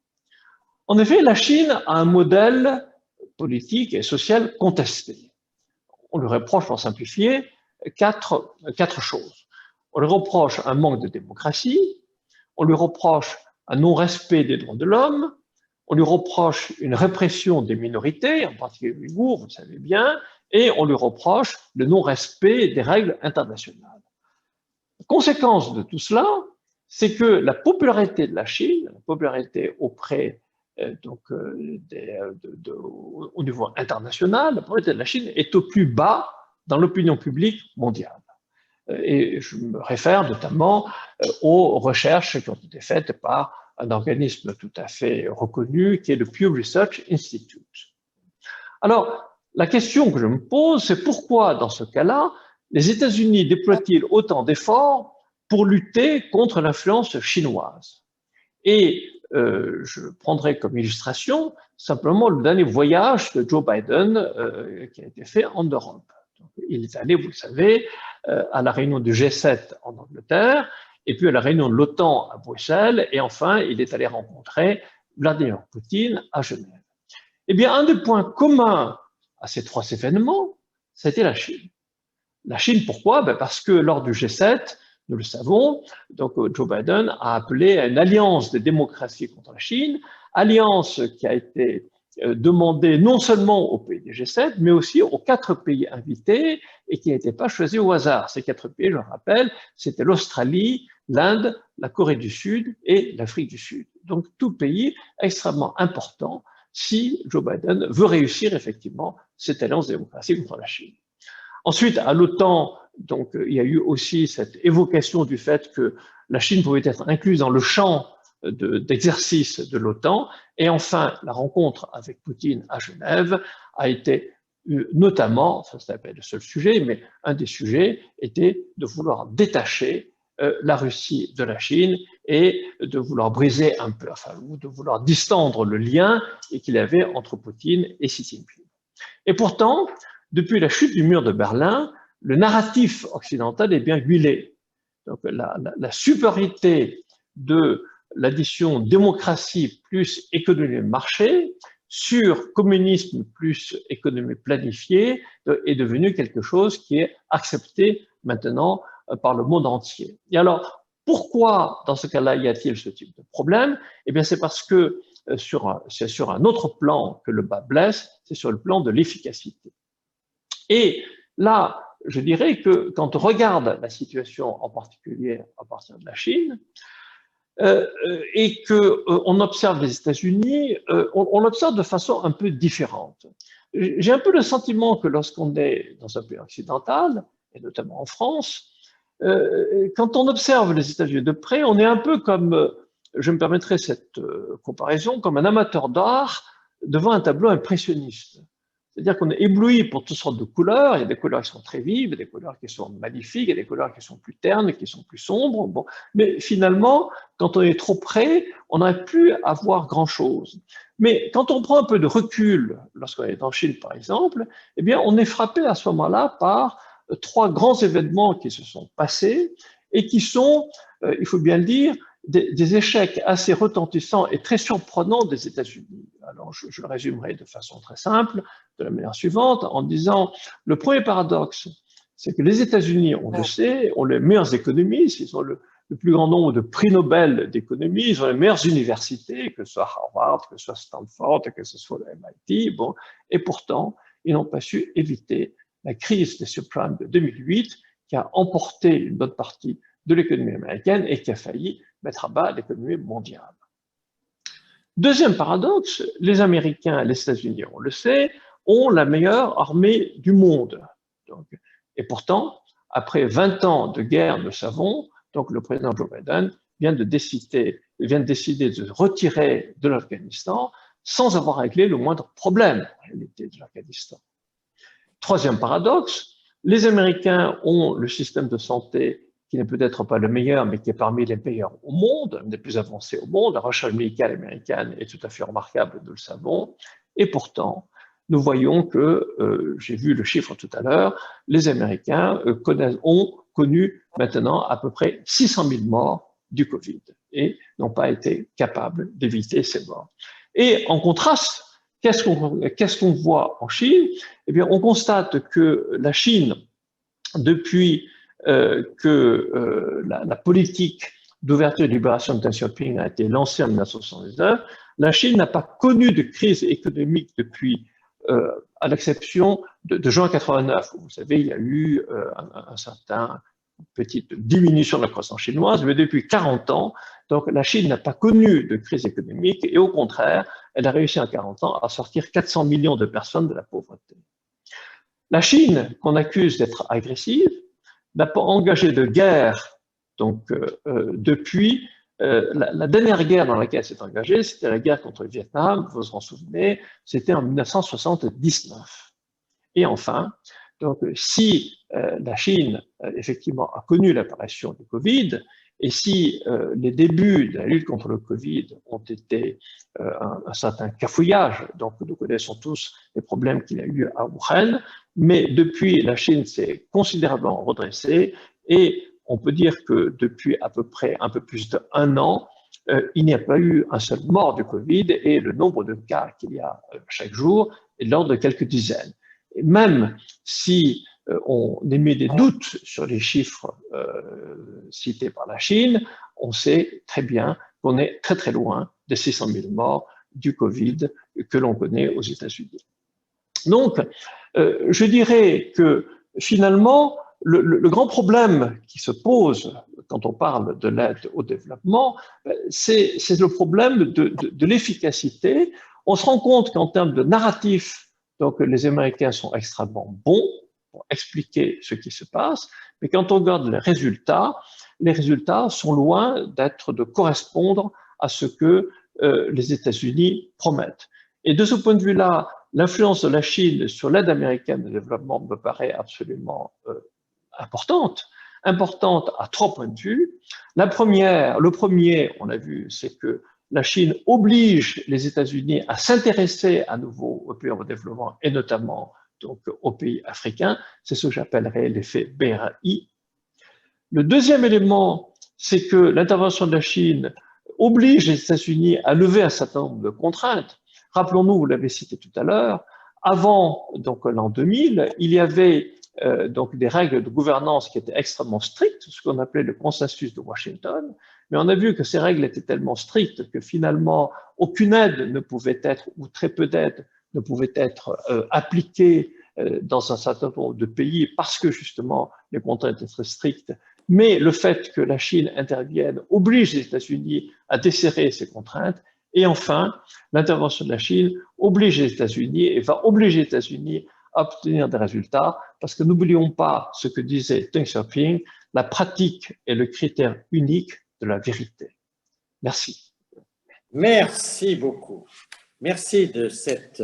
En effet, la Chine a un modèle politique et social contesté. On lui reproche, pour simplifier, quatre choses. On lui reproche un manque de démocratie, on lui reproche un non-respect des droits de l'homme, on lui reproche une répression des minorités, en particulier les Ouïghours, vous le savez bien, et on lui reproche le non-respect des règles internationales. La conséquence de tout cela, c'est que la popularité de la Chine, la popularité auprès au niveau international, la popularité de la Chine est au plus bas dans l'opinion publique mondiale. Et je me réfère notamment aux recherches qui ont été faites par un organisme tout à fait reconnu qui est le Pew Research Institute. Alors, la question que je me pose, c'est pourquoi, dans ce cas-là, les États-Unis déploient-ils autant d'efforts pour lutter contre l'influence chinoise? Et je prendrai comme illustration simplement le dernier voyage de Joe Biden qui a été fait en Europe. Donc, il est allé, vous le savez, à la réunion du G7 en Angleterre, et puis à la réunion de l'OTAN à Bruxelles, et enfin, il est allé rencontrer Vladimir Poutine à Genève. Eh bien, un des points communs à ces 3 événements, c'était la Chine. La Chine, pourquoi? Parce que lors du G7, nous le savons, donc Joe Biden a appelé à une alliance des démocraties contre la Chine, alliance qui a été demandée non seulement aux pays du G7, mais aussi aux 4 pays invités et qui n'étaient pas choisis au hasard. Ces 4 pays, je le rappelle, c'était l'Australie, l'Inde, la Corée du Sud et l'Afrique du Sud. Donc tout pays extrêmement important si Joe Biden veut réussir effectivement cette alliance des démocraties contre la Chine. Ensuite, à l'OTAN, donc, il y a eu aussi cette évocation du fait que la Chine pouvait être incluse dans le champ d'exercice de l'OTAN. Et enfin, la rencontre avec Poutine à Genève a été notamment, ça n'est pas le seul sujet, mais un des sujets était de vouloir détacher la Russie de la Chine et de vouloir briser un peu, enfin, ou de vouloir distendre le lien qu'il y avait entre Poutine et Xi Jinping. Et pourtant, depuis la chute du mur de Berlin, le narratif occidental est bien huilé. Donc la supériorité de l'addition démocratie plus économie de marché sur communisme plus économie planifiée est devenu quelque chose qui est accepté maintenant par le monde entier. Et alors, pourquoi dans ce cas-là y a-t-il ce type de problème? Eh bien, c'est parce que c'est sur un autre plan que le bas blesse, c'est sur le plan de l'efficacité. Et là, je dirais que quand on regarde la situation en particulier à partir de la Chine, et qu'on observe les États-Unis, on l'observe de façon un peu différente. J'ai un peu le sentiment que lorsqu'on est dans un pays occidental, et notamment en France, quand on observe les États-Unis de près, on est un peu comme, je me permettrai cette comparaison, comme un amateur d'art devant un tableau impressionniste. C'est-à-dire qu'on est ébloui pour toutes sortes de couleurs. Il y a des couleurs qui sont très vives, il y a des couleurs qui sont magnifiques, il y a des couleurs qui sont plus ternes, qui sont plus sombres. Bon. Mais finalement, quand on est trop près, on n'arrive plus à voir grand-chose. Mais quand on prend un peu de recul, lorsqu'on est en Chine par exemple, eh bien, on est frappé à ce moment-là par trois grands événements qui se sont passés et qui sont, il faut bien le dire, des échecs assez retentissants et très surprenants des États-Unis. Alors, je le résumerai de façon très simple, de la manière suivante, en disant, le premier paradoxe, c'est que les États-Unis, on le sait, ont les meilleures économies, ils ont le plus grand nombre de prix Nobel d'économie, ils ont les meilleures universités, que ce soit Harvard, que ce soit Stanford, que ce soit le MIT, bon, et pourtant, ils n'ont pas su éviter la crise des subprimes de 2008, qui a emporté une bonne partie de l'économie américaine et qui a failli mettre à bas l'économie mondiale. Deuxième paradoxe, les Américains et les États-Unis, on le sait, ont la meilleure armée du monde. Donc, et pourtant, après 20 ans de guerre, nous savons, donc le président Joe Biden vient de décider de retirer de l'Afghanistan sans avoir réglé le moindre problème en réalité de l'Afghanistan. Troisième paradoxe, les Américains ont le système de santé qui n'est peut-être pas le meilleur, mais qui est parmi les meilleurs au monde, un des plus avancés au monde. La recherche médicale américaine est tout à fait remarquable, nous le savons. Et pourtant, nous voyons que, j'ai vu le chiffre tout à l'heure, les Américains ont connu maintenant à peu près 600 000 morts du Covid et n'ont pas été capables d'éviter ces morts. Et en contraste, qu'est-ce qu'on voit en Chine? Eh bien, on constate que la Chine, depuis que la politique d'ouverture et de libération de Deng Xiaoping a été lancée en 1979, la Chine n'a pas connu de crise économique depuis, à l'exception de juin 89. Vous savez, il y a eu un certain petite diminution de la croissance chinoise, mais depuis 40 ans, donc la Chine n'a pas connu de crise économique et au contraire, elle a réussi en 40 ans à sortir 400 millions de personnes de la pauvreté. La Chine, qu'on accuse d'être agressive, n'a pas engagé de guerre donc, depuis la dernière guerre dans laquelle elle s'est engagée, c'était la guerre contre le Vietnam, vous vous en souvenez, c'était en 1979. Et enfin, donc, si la Chine, effectivement, a connu l'apparition du Covid, et si les débuts de la lutte contre le Covid ont été un certain cafouillage, donc nous connaissons tous les problèmes qu'il y a eu à Wuhan, mais depuis, la Chine s'est considérablement redressée et on peut dire que depuis à peu près un peu plus d'1 an, il n'y a pas eu un seul mort du Covid et le nombre de cas qu'il y a chaque jour est de l'ordre de quelques dizaines. Et même si on émet des doutes sur les chiffres cités par la Chine, on sait très bien qu'on est très très loin des 600 000 morts du Covid que l'on connaît aux États-Unis. Donc, je dirais que finalement, le grand problème qui se pose quand on parle de l'aide au développement, c'est le problème de l'efficacité. On se rend compte qu'en termes de narratif, donc les Américains sont extrêmement bons pour expliquer ce qui se passe, mais quand on regarde les résultats sont loin de correspondre à ce que les États-Unis promettent. Et de ce point de vue-là, l'influence de la Chine sur l'aide américaine de développement me paraît absolument importante à 3 points de vue. Le premier, on l'a vu, c'est que la Chine oblige les États-Unis à s'intéresser à nouveau aux pays en développement et notamment donc aux pays africains. C'est ce que j'appellerais l'effet BRI. Le deuxième élément, c'est que l'intervention de la Chine oblige les États-Unis à lever un certain nombre de contraintes. Rappelons-nous, vous l'avez cité tout à l'heure, avant donc l'an 2000, il y avait donc des règles de gouvernance qui étaient extrêmement strictes, ce qu'on appelait le consensus de Washington, mais on a vu que ces règles étaient tellement strictes que finalement aucune aide ne pouvait être, ou très peu d'aide ne pouvait être appliquée dans un certain nombre de pays parce que justement les contraintes étaient très strictes. Mais le fait que la Chine intervienne oblige les États-Unis à desserrer ces contraintes. Et enfin, l'intervention de la Chine oblige les États-Unis et va obliger les États-Unis à obtenir des résultats, parce que n'oublions pas ce que disait Deng Xiaoping, la pratique est le critère unique de la vérité. Merci. Merci beaucoup. Merci de cette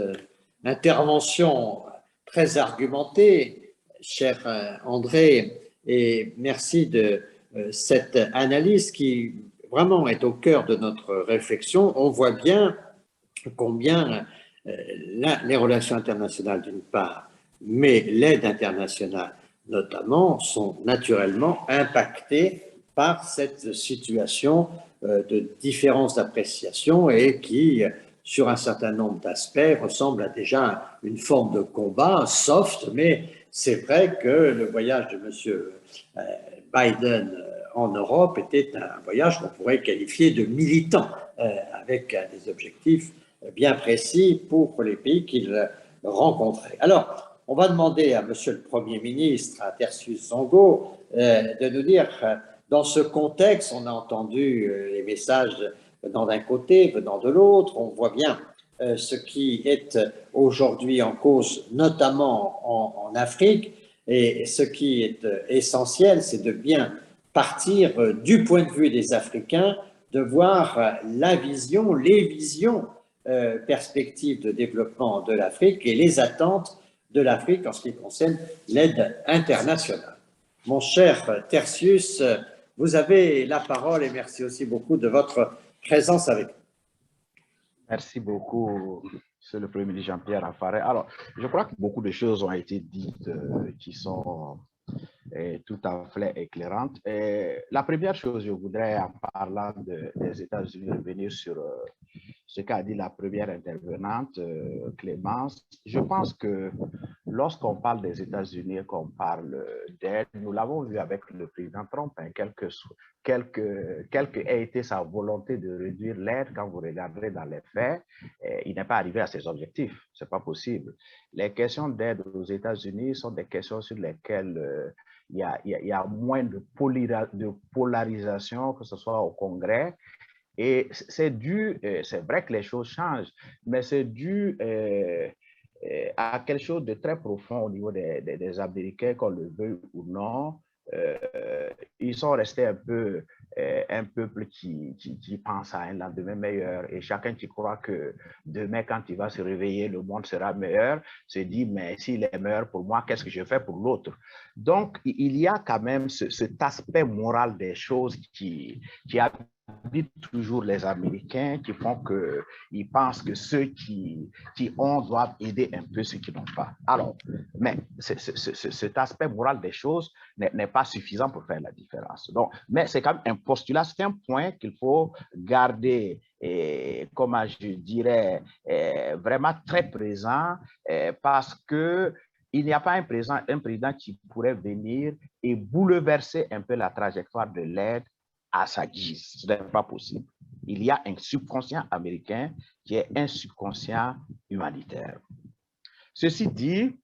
intervention très argumentée, cher André, et merci de cette analyse qui vraiment est au cœur de notre réflexion. On voit bien combien les relations internationales d'une part, mais l'aide internationale notamment, sont naturellement impactées par cette situation de différence d'appréciation et qui, sur un certain nombre d'aspects, ressemble à déjà une forme de combat soft, mais c'est vrai que le voyage de M. Biden en Europe était un voyage qu'on pourrait qualifier de militant, avec des objectifs bien précis pour les pays qu'il rencontrait. Alors, on va demander à Monsieur le Premier ministre, à Tertius Zongo, de nous dire, dans ce contexte, on a entendu les messages venant d'un côté, venant de l'autre, on voit bien ce qui est aujourd'hui en cause, notamment en Afrique, et ce qui est essentiel, c'est de bien partir du point de vue des Africains, de voir la vision, les visions, perspectives de développement de l'Afrique et les attentes de l'Afrique en ce qui concerne l'aide internationale. Mon cher Tertius, vous avez la parole et merci aussi beaucoup de votre présence avec nous. Merci beaucoup, Monsieur le Premier ministre Jean-Pierre Raffarin. Alors, je crois que beaucoup de choses ont été dites qui sont tout à fait éclairantes. La première chose, je voudrais, en parlant des États-Unis, revenir sur ce qu'a dit la première intervenante, Clémence. Je pense que lorsqu'on parle des États-Unis, qu'on parle d'aide, nous l'avons vu avec le président Trump, hein, quelle ait été sa volonté de réduire l'aide, quand vous regardez dans les faits, il n'est pas arrivé à ses objectifs. Ce n'est pas possible. Les questions d'aide aux États-Unis sont des questions sur lesquelles il y a moins de polarisation, que ce soit au Congrès. Et c'est dû, c'est vrai que les choses changent, mais c'est dû à quelque chose de très profond au niveau des Américains, qu'on le veuille ou non. Ils sont restés un peuple qui pense à un lendemain meilleur, et chacun qui croit que demain, quand il va se réveiller, le monde sera meilleur, se dit, mais s'il est meilleur pour moi, qu'est-ce que je fais pour l'autre? Donc, il y a quand même cet aspect moral des choses qui habite toujours les Américains, qui font qu'ils pensent que ceux qui ont doivent aider un peu ceux qui n'ont pas. Alors, mais cet aspect moral des choses n'est pas suffisant pour faire la différence. Donc, mais c'est quand même un postulat, c'est un point qu'il faut garder, comment je dirais, vraiment très présent, parce que il n'y a pas un président qui pourrait venir et bouleverser un peu la trajectoire de l'aide à sa guise. Ce n'est pas possible. Il y a un subconscient américain qui est un subconscient humanitaire. Ceci dit,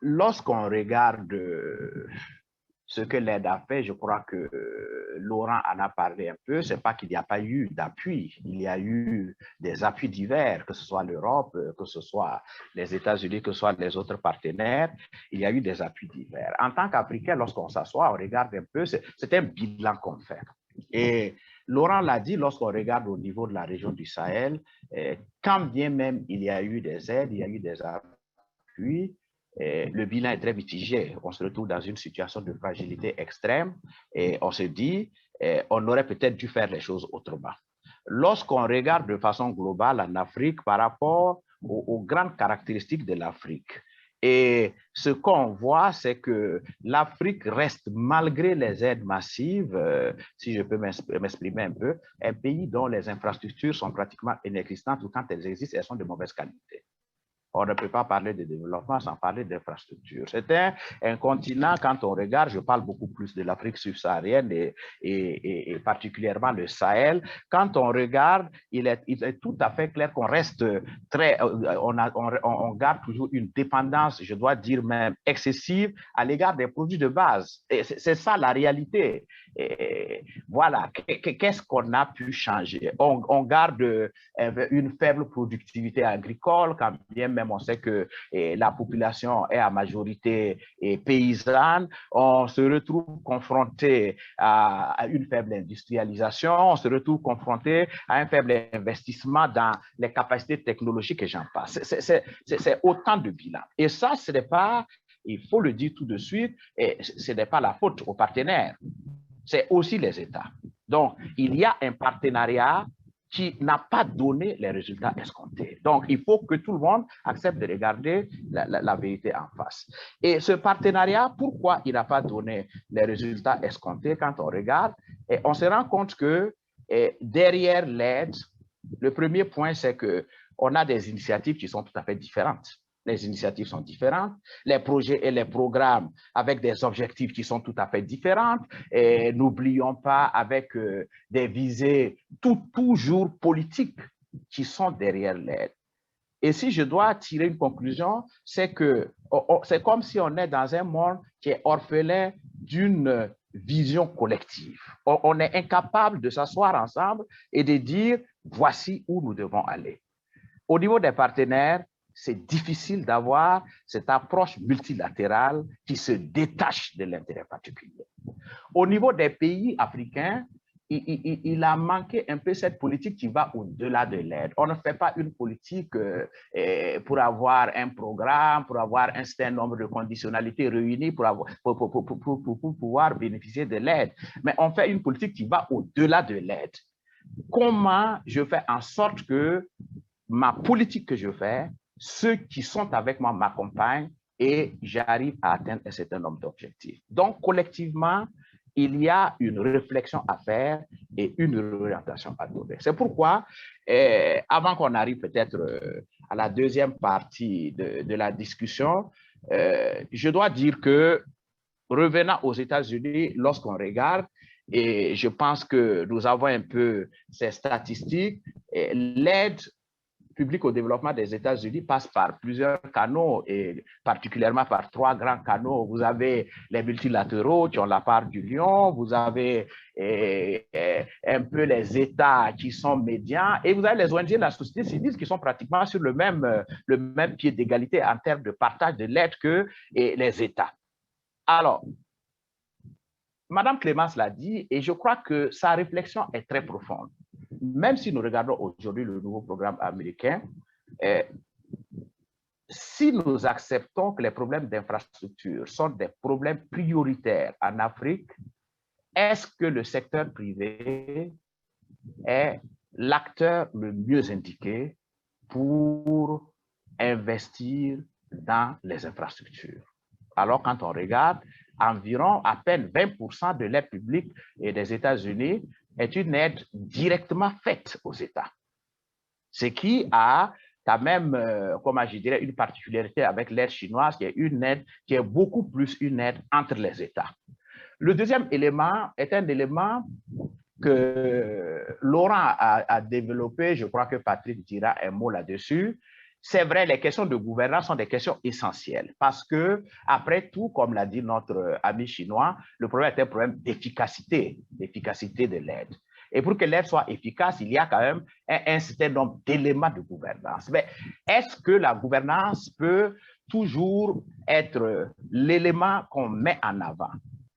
lorsqu'on regarde ce que l'aide a fait, je crois que Laurent en a parlé un peu, c'est pas qu'il n'y a pas eu d'appui, il y a eu des appuis divers, que ce soit l'Europe, que ce soit les États-Unis, que ce soit les autres partenaires, il y a eu des appuis divers. En tant qu'Africain, lorsqu'on s'assoit, on regarde un peu, c'est un bilan qu'on fait. Et Laurent l'a dit, lorsqu'on regarde au niveau de la région du Sahel, quand bien même il y a eu des aides, il y a eu des appuis, le bilan est très mitigé. On se retrouve dans une situation de fragilité extrême et on se dit, on aurait peut-être dû faire les choses autrement. Lorsqu'on regarde de façon globale en Afrique par rapport aux grandes caractéristiques de l'Afrique, et ce qu'on voit, c'est que l'Afrique reste, malgré les aides massives, si je peux m'exprimer un peu, un pays dont les infrastructures sont pratiquement inexistantes ou quand elles existent, elles sont de mauvaise qualité. On ne peut pas parler de développement sans parler d'infrastructure. C'est un continent, quand on regarde, je parle beaucoup plus de l'Afrique subsaharienne et particulièrement le Sahel. Quand on regarde, il est tout à fait clair qu'on reste très, on garde toujours une dépendance, je dois dire même excessive, à l'égard des produits de base. Et c'est ça la réalité. Et voilà, qu'est-ce qu'on a pu changer? On garde une faible productivité agricole, quand bien même même on sait que la population est à majorité paysanne, on se retrouve confronté à une faible industrialisation, on se retrouve confronté à un faible investissement dans les capacités technologiques et j'en passe. C'est autant de bilans. Et ça, ce n'est pas, il faut le dire tout de suite, ce n'est pas la faute aux partenaires, c'est aussi les États. Donc, il y a un partenariat qui n'a pas donné les résultats escomptés. Donc, il faut que tout le monde accepte de regarder la vérité en face. Et ce partenariat, pourquoi il n'a pas donné les résultats escomptés quand on regarde? Et on se rend compte que derrière l'aide, le premier point, c'est qu'on a des initiatives qui sont tout à fait différentes. Les initiatives sont différentes, les projets et les programmes avec des objectifs qui sont tout à fait différents. Et n'oublions pas avec des visées toujours politiques qui sont derrière l'aide. Et si je dois tirer une conclusion, c'est que c'est comme si on est dans un monde qui est orphelin d'une vision collective. On est incapable de s'asseoir ensemble et de dire voici où nous devons aller. Au niveau des partenaires, c'est difficile d'avoir cette approche multilatérale qui se détache de l'intérêt particulier. Au niveau des pays africains, il a manqué un peu cette politique qui va au-delà de l'aide. On ne fait pas une politique pour avoir un programme, pour avoir un certain nombre de conditionnalités réunies pour pouvoir bénéficier de l'aide. Mais on fait une politique qui va au-delà de l'aide. Comment je fais en sorte que ma politique que je fais, ceux qui sont avec moi m'accompagnent et j'arrive à atteindre un certain nombre d'objectifs. Donc, collectivement, il y a une réflexion à faire et une orientation à donner. C'est pourquoi, avant qu'on arrive peut-être à la deuxième partie de la discussion, je dois dire que revenant aux États-Unis, lorsqu'on regarde, et je pense que nous avons un peu ces statistiques, l'aide publique au développement des États-Unis passe par plusieurs canaux et particulièrement par 3 grands canaux. Vous avez les multilatéraux qui ont la part du lion, vous avez un peu les États qui sont médians et vous avez les ONG et la société civile qui sont pratiquement sur le même pied d'égalité en termes de partage de l'aide que les États. Alors, Madame Clémence l'a dit et je crois que sa réflexion est très profonde. Même si nous regardons aujourd'hui le nouveau programme américain, si nous acceptons que les problèmes d'infrastructure sont des problèmes prioritaires en Afrique, est-ce que le secteur privé est l'acteur le mieux indiqué pour investir dans les infrastructures? Alors, quand on regarde, environ à peine 20% de l'aide publique des États-Unis est une aide directement faite aux États. Ce qui a quand même, comment je dirais, une particularité avec l'aide chinoise, qui est une aide qui est beaucoup plus une aide entre les États. Le deuxième élément est un élément que Laurent a développé, je crois que Patrick dira un mot là-dessus. C'est vrai, les questions de gouvernance sont des questions essentielles parce que, après tout, comme l'a dit notre ami chinois, le problème est un problème d'efficacité de l'aide. Et pour que l'aide soit efficace, il y a quand même un certain nombre d'éléments de gouvernance. Mais est-ce que la gouvernance peut toujours être l'élément qu'on met en avant?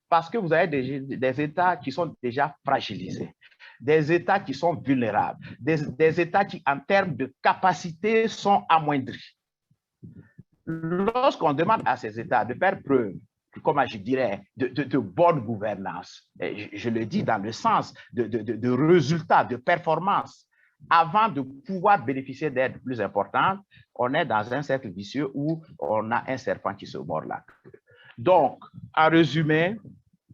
Parce que vous avez des États qui sont déjà fragilisés, des États qui sont vulnérables, des États qui, en termes de capacité, sont amoindris. Lorsqu'on demande à ces États de faire preuve, comment je dirais, de bonne gouvernance, je le dis dans le sens de résultats, de performance, avant de pouvoir bénéficier d'aides plus importantes, on est dans un cercle vicieux où on a un serpent qui se mord la queue. Donc, en résumé,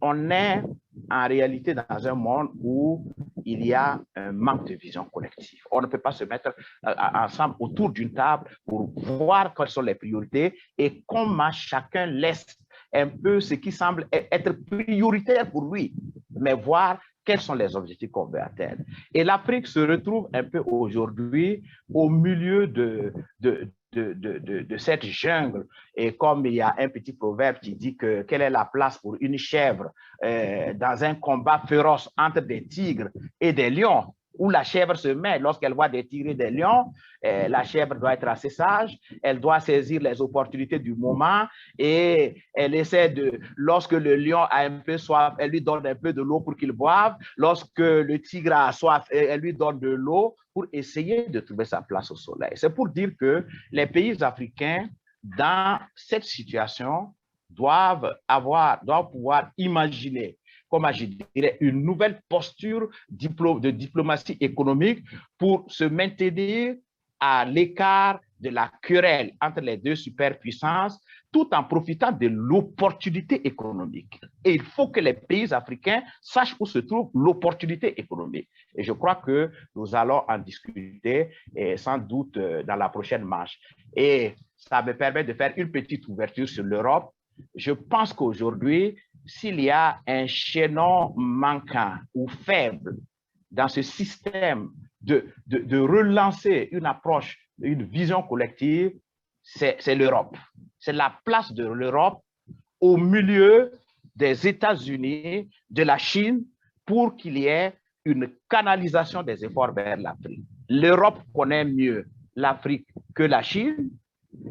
on est en réalité dans un monde où il y a un manque de vision collective. On ne peut pas se mettre ensemble autour d'une table pour voir quelles sont les priorités et comment chacun laisse un peu ce qui semble être prioritaire pour lui, mais voir quels sont les objectifs qu'on veut atteindre. Et l'Afrique se retrouve un peu aujourd'hui au milieu de cette jungle. Et comme il y a un petit proverbe qui dit que quelle est la place pour une chèvre dans un combat féroce entre des tigres et des lions, où la chèvre se met lorsqu'elle voit des tigres, des lions. La chèvre doit être assez sage, elle doit saisir les opportunités du moment et elle essaie de, lorsque le lion a un peu soif, elle lui donne un peu de l'eau pour qu'il boive. Lorsque le tigre a soif, elle lui donne de l'eau pour essayer de trouver sa place au soleil. C'est pour dire que les pays africains, dans cette situation, doivent pouvoir imaginer, comme je dirais, une nouvelle posture de diplomatie économique pour se maintenir à l'écart de la querelle entre les deux superpuissances, tout en profitant de l'opportunité économique. Et il faut que les pays africains sachent où se trouve l'opportunité économique. Et je crois que nous allons en discuter sans doute dans la prochaine marche. Et ça me permet de faire une petite ouverture sur l'Europe. Je pense qu'aujourd'hui, s'il y a un chaînon manquant ou faible dans ce système de relancer une approche, une vision collective, c'est l'Europe. C'est la place de l'Europe au milieu des États-Unis, de la Chine, pour qu'il y ait une canalisation des efforts vers l'Afrique. L'Europe connaît mieux l'Afrique que la Chine.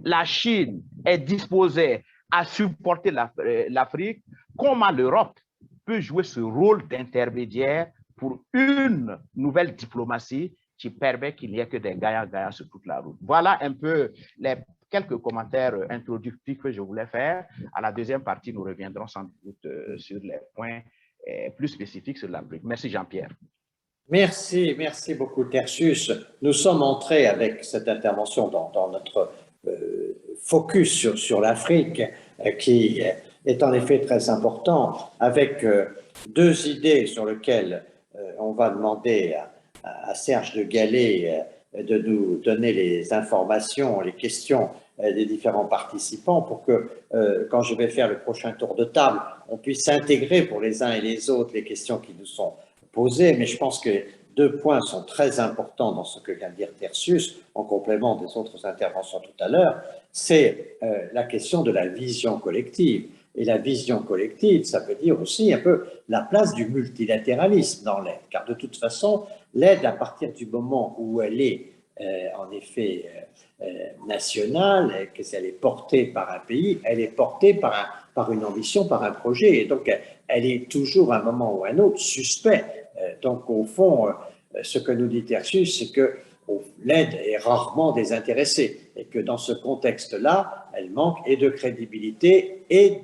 La Chine est disposée à supporter l'Afrique. Comment l'Europe peut jouer ce rôle d'intermédiaire pour une nouvelle diplomatie qui permet qu'il n'y ait que des gagnants-gagnants sur toute la route. Voilà un peu quelques commentaires introductifs que je voulais faire. À la deuxième partie, nous reviendrons sans doute sur les points plus spécifiques sur l'Afrique. Merci Jean-Pierre. Merci, merci beaucoup Tertius. Nous sommes entrés avec cette intervention dans notre focus sur l'Afrique qui est en effet très important, avec deux idées sur lesquelles on va demander à Serge de Gallet de nous donner les informations, les questions des différents participants pour que, quand je vais faire le prochain tour de table, on puisse intégrer pour les uns et les autres les questions qui nous sont posées. Mais je pense que deux points sont très importants dans ce que vient de dire Tertius, en complément des autres interventions tout à l'heure. C'est la question de la vision collective. Et la vision collective, ça veut dire aussi un peu la place du multilatéralisme dans l'aide. Car de toute façon, l'aide, à partir du moment où elle est en effet nationale, qu'elle est portée par un pays, elle est portée par une ambition, par un projet. Et donc, elle est toujours, à un moment ou à un autre, suspecte. Donc, au fond, ce que nous dit Tertius, c'est que l'aide est rarement désintéressée et que dans ce contexte-là, elle manque et de crédibilité et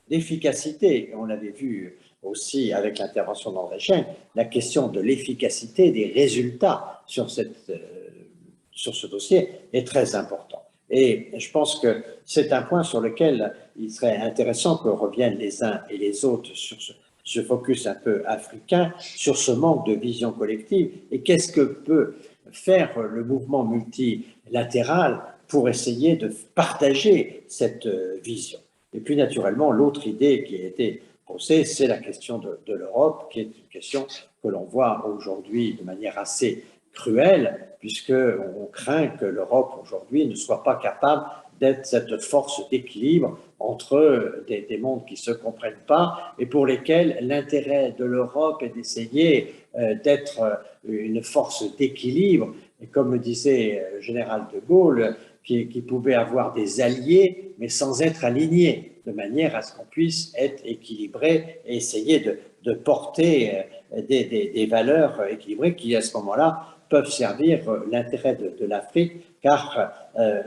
d'efficacité. On l'avait vu aussi avec l'intervention d'André Chêne, la question de l'efficacité des résultats sur ce dossier est très important. Et je pense que c'est un point sur lequel il serait intéressant que reviennent les uns et les autres sur ce focus un peu africain, sur ce manque de vision collective et qu'est-ce que peut faire le mouvement multilatéral pour essayer de partager cette vision. Et puis naturellement, l'autre idée qui a été posée, c'est la question de l'Europe, qui est une question que l'on voit aujourd'hui de manière assez cruelle, puisqu'on craint que l'Europe aujourd'hui ne soit pas capable d'être cette force d'équilibre entre des mondes qui ne se comprennent pas et pour lesquels l'intérêt de l'Europe est d'essayer d'être une force d'équilibre. Et comme le disait le général de Gaulle, qui pouvait avoir des alliés, mais sans être alignés, de manière à ce qu'on puisse être équilibré et essayer de porter des valeurs équilibrées qui, à ce moment-là, peuvent servir l'intérêt de l'Afrique, car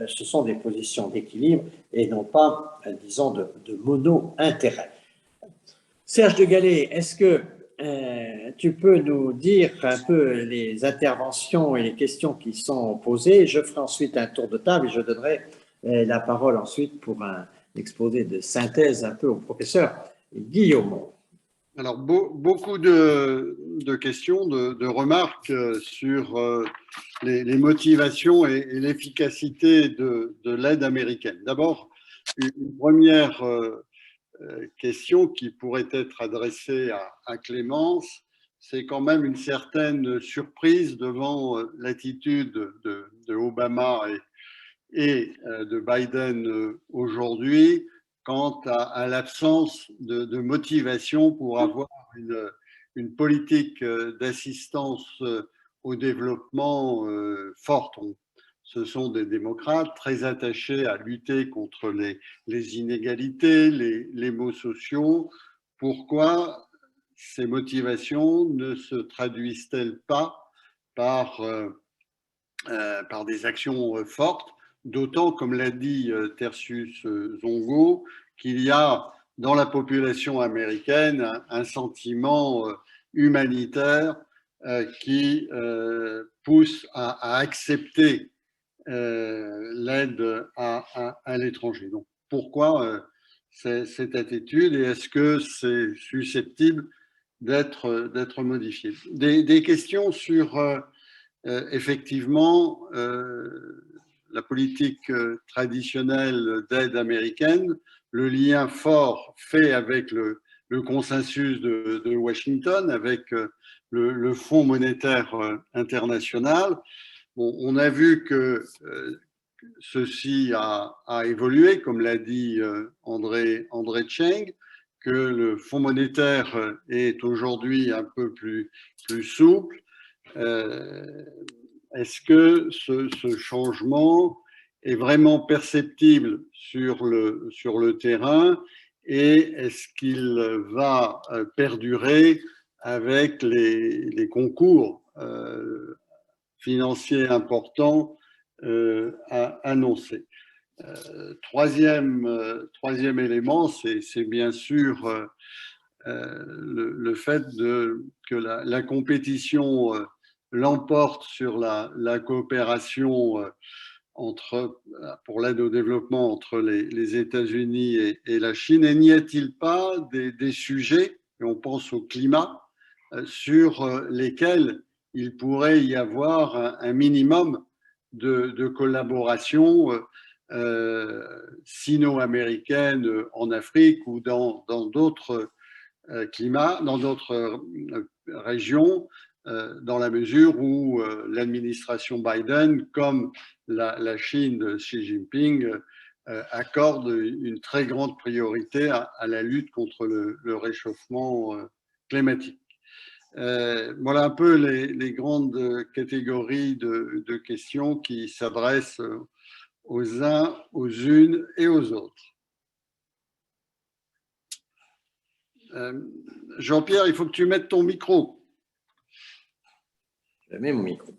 ce sont des positions d'équilibre et non pas, disons, de mono-intérêt. Serge de Gallet, est-ce que tu peux nous dire un peu les interventions et les questions qui sont posées? Je ferai ensuite un tour de table et je donnerai la parole ensuite pour un exposé de synthèse un peu au professeur Guillaume. Alors, beaucoup de questions, de remarques sur les motivations et l'efficacité de l'aide américaine. D'abord, une première question qui pourrait être adressée à Clémence, c'est quand même une certaine surprise devant l'attitude de Obama et de Biden aujourd'hui quant à l'absence de motivation pour avoir une politique d'assistance au développement forte. Ce sont des démocrates très attachés à lutter contre les inégalités, les maux sociaux. Pourquoi ces motivations ne se traduisent-elles pas par des actions fortes, d'autant, comme l'a dit Tertius Zongo, qu'il y a dans la population américaine un sentiment humanitaire qui pousse à accepter l'aide à l'étranger. Donc, pourquoi cette attitude et est-ce que c'est susceptible d'être modifié? Des questions sur effectivement la politique traditionnelle d'aide américaine, le lien fort fait avec le consensus de Washington, avec le Fonds monétaire international. Bon, on a vu que ceci a évolué, comme l'a dit André Cheng, que le Fonds monétaire est aujourd'hui un peu plus souple. Est-ce que ce changement est vraiment perceptible sur le terrain et est-ce qu'il va perdurer avec les concours financiers importants annoncés? Troisième élément, c'est bien sûr le fait que la compétition l'emporte sur la coopération pour l'aide au développement entre les États-Unis et la Chine. Et n'y a-t-il pas des sujets, et on pense au climat, sur lesquels il pourrait y avoir un minimum de collaboration sino-américaine en Afrique ou dans d'autres climats, dans d'autres régions, dans la mesure où l'administration Biden, comme la Chine de Xi Jinping, accorde une très grande priorité à la lutte contre le réchauffement climatique. Voilà un peu les grandes catégories de questions qui s'adressent aux uns, aux unes et aux autres. Jean-Pierre, il faut que tu mettes ton micro. Je mets mon micro.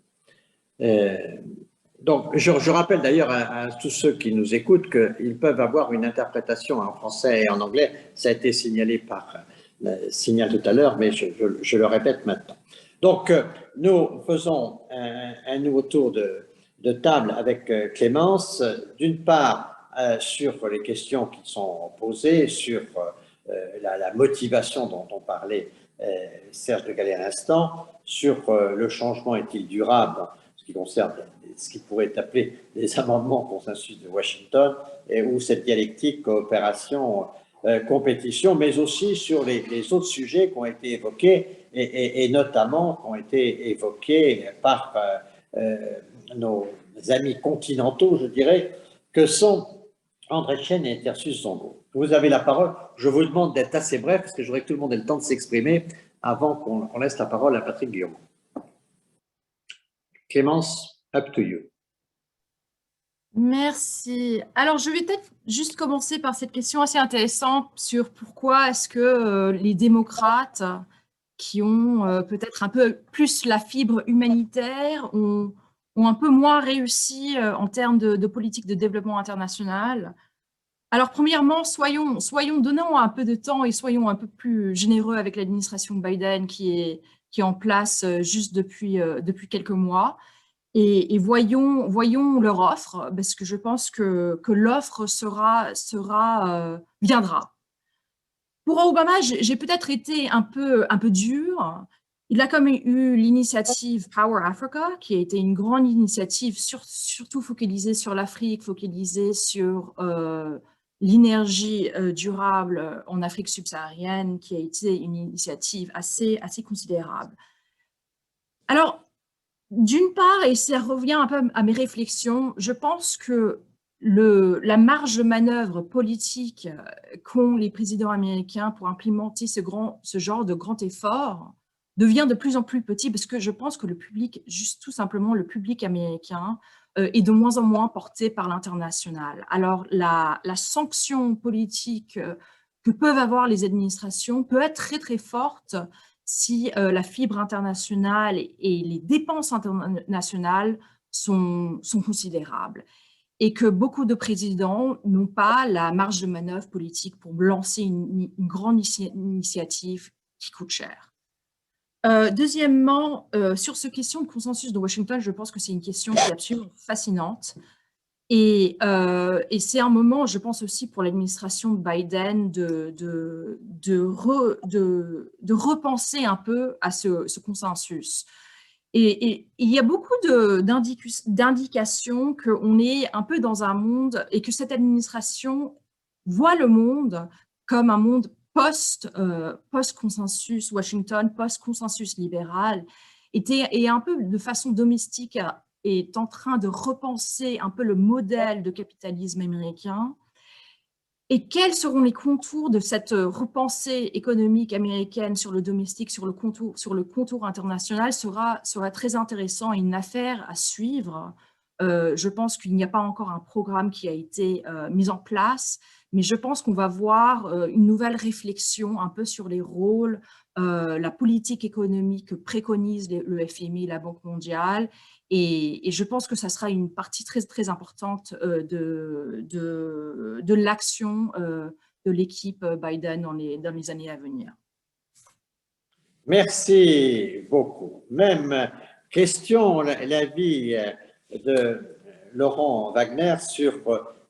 Donc, je rappelle d'ailleurs à tous ceux qui nous écoutent qu'ils peuvent avoir une interprétation en français et en anglais. Ça a été signalé par Signal tout à l'heure, mais je le répète maintenant. Donc, nous faisons un nouveau tour de table avec Clémence. D'une part, sur les questions qui sont posées, sur la motivation dont on parlait Serge de Gallet à l'instant, sur le changement est-il durable, ce qui concerne ce qui pourrait être appelé les amendements consensus de Washington, ou cette dialectique, coopération, compétition, mais aussi sur les autres sujets qui ont été évoqués, et notamment qui ont été évoqués par nos amis continentaux, je dirais, que sont André Cheng et Tertius Zongo. Vous avez la parole. Je vous demande d'être assez bref parce que je voudrais que tout le monde ait le temps de s'exprimer avant qu'on laisse la parole à Patrick Guillaume. Clémence, up to you. Merci. Alors, je vais peut-être juste commencer par cette question assez intéressante sur pourquoi est-ce que les démocrates qui ont peut-être un peu plus la fibre humanitaire ont un peu moins réussi en termes de politique de développement international. Alors, premièrement, donnons un peu de temps et soyons un peu plus généreux avec l'administration Biden qui est en place juste depuis quelques mois. Et voyons leur offre, parce que je pense que l'offre viendra. Pour Obama, j'ai peut-être été un peu dure. Il a quand même eu l'initiative Power Africa, qui a été une grande initiative, surtout focalisée sur l'Afrique, focalisée sur l'énergie durable en Afrique subsaharienne, qui a été une initiative assez considérable. Alors, d'une part, et ça revient un peu à mes réflexions, je pense que la marge de manœuvre politique qu'ont les présidents américains pour implémenter ce genre de grand effort devient de plus en plus petit parce que je pense que le public, juste tout simplement le public américain, est de moins en moins porté par l'international. Alors, la sanction politique que peuvent avoir les administrations peut être très, très forte si la fibre internationale et les dépenses internationales sont considérables et que beaucoup de présidents n'ont pas la marge de manœuvre politique pour lancer une grande initiative qui coûte cher. Deuxièmement, sur cette question de consensus de Washington, je pense que c'est une question qui est absolument fascinante. Et c'est un moment, je pense aussi pour l'administration de Biden de repenser un peu à ce consensus. Et il y a beaucoup d'indications qu'on est un peu dans un monde et que cette administration voit le monde comme un monde post-consensus Washington, post-consensus libéral, et un peu de façon domestique est en train de repenser un peu le modèle de capitalisme américain. Et quels seront les contours de cette repensée économique américaine sur le domestique, sur le contour international sera très intéressant et une affaire à suivre. Je pense qu'il n'y a pas encore un programme qui a été mis en place, mais je pense qu'on va voir une nouvelle réflexion un peu sur les rôles, la politique économique que préconise le FMI, la Banque mondiale, et je pense que ça sera une partie très, très importante de l'action de l'équipe Biden dans les années à venir. Merci beaucoup. Même question, l'avis de Laurent Wagner sur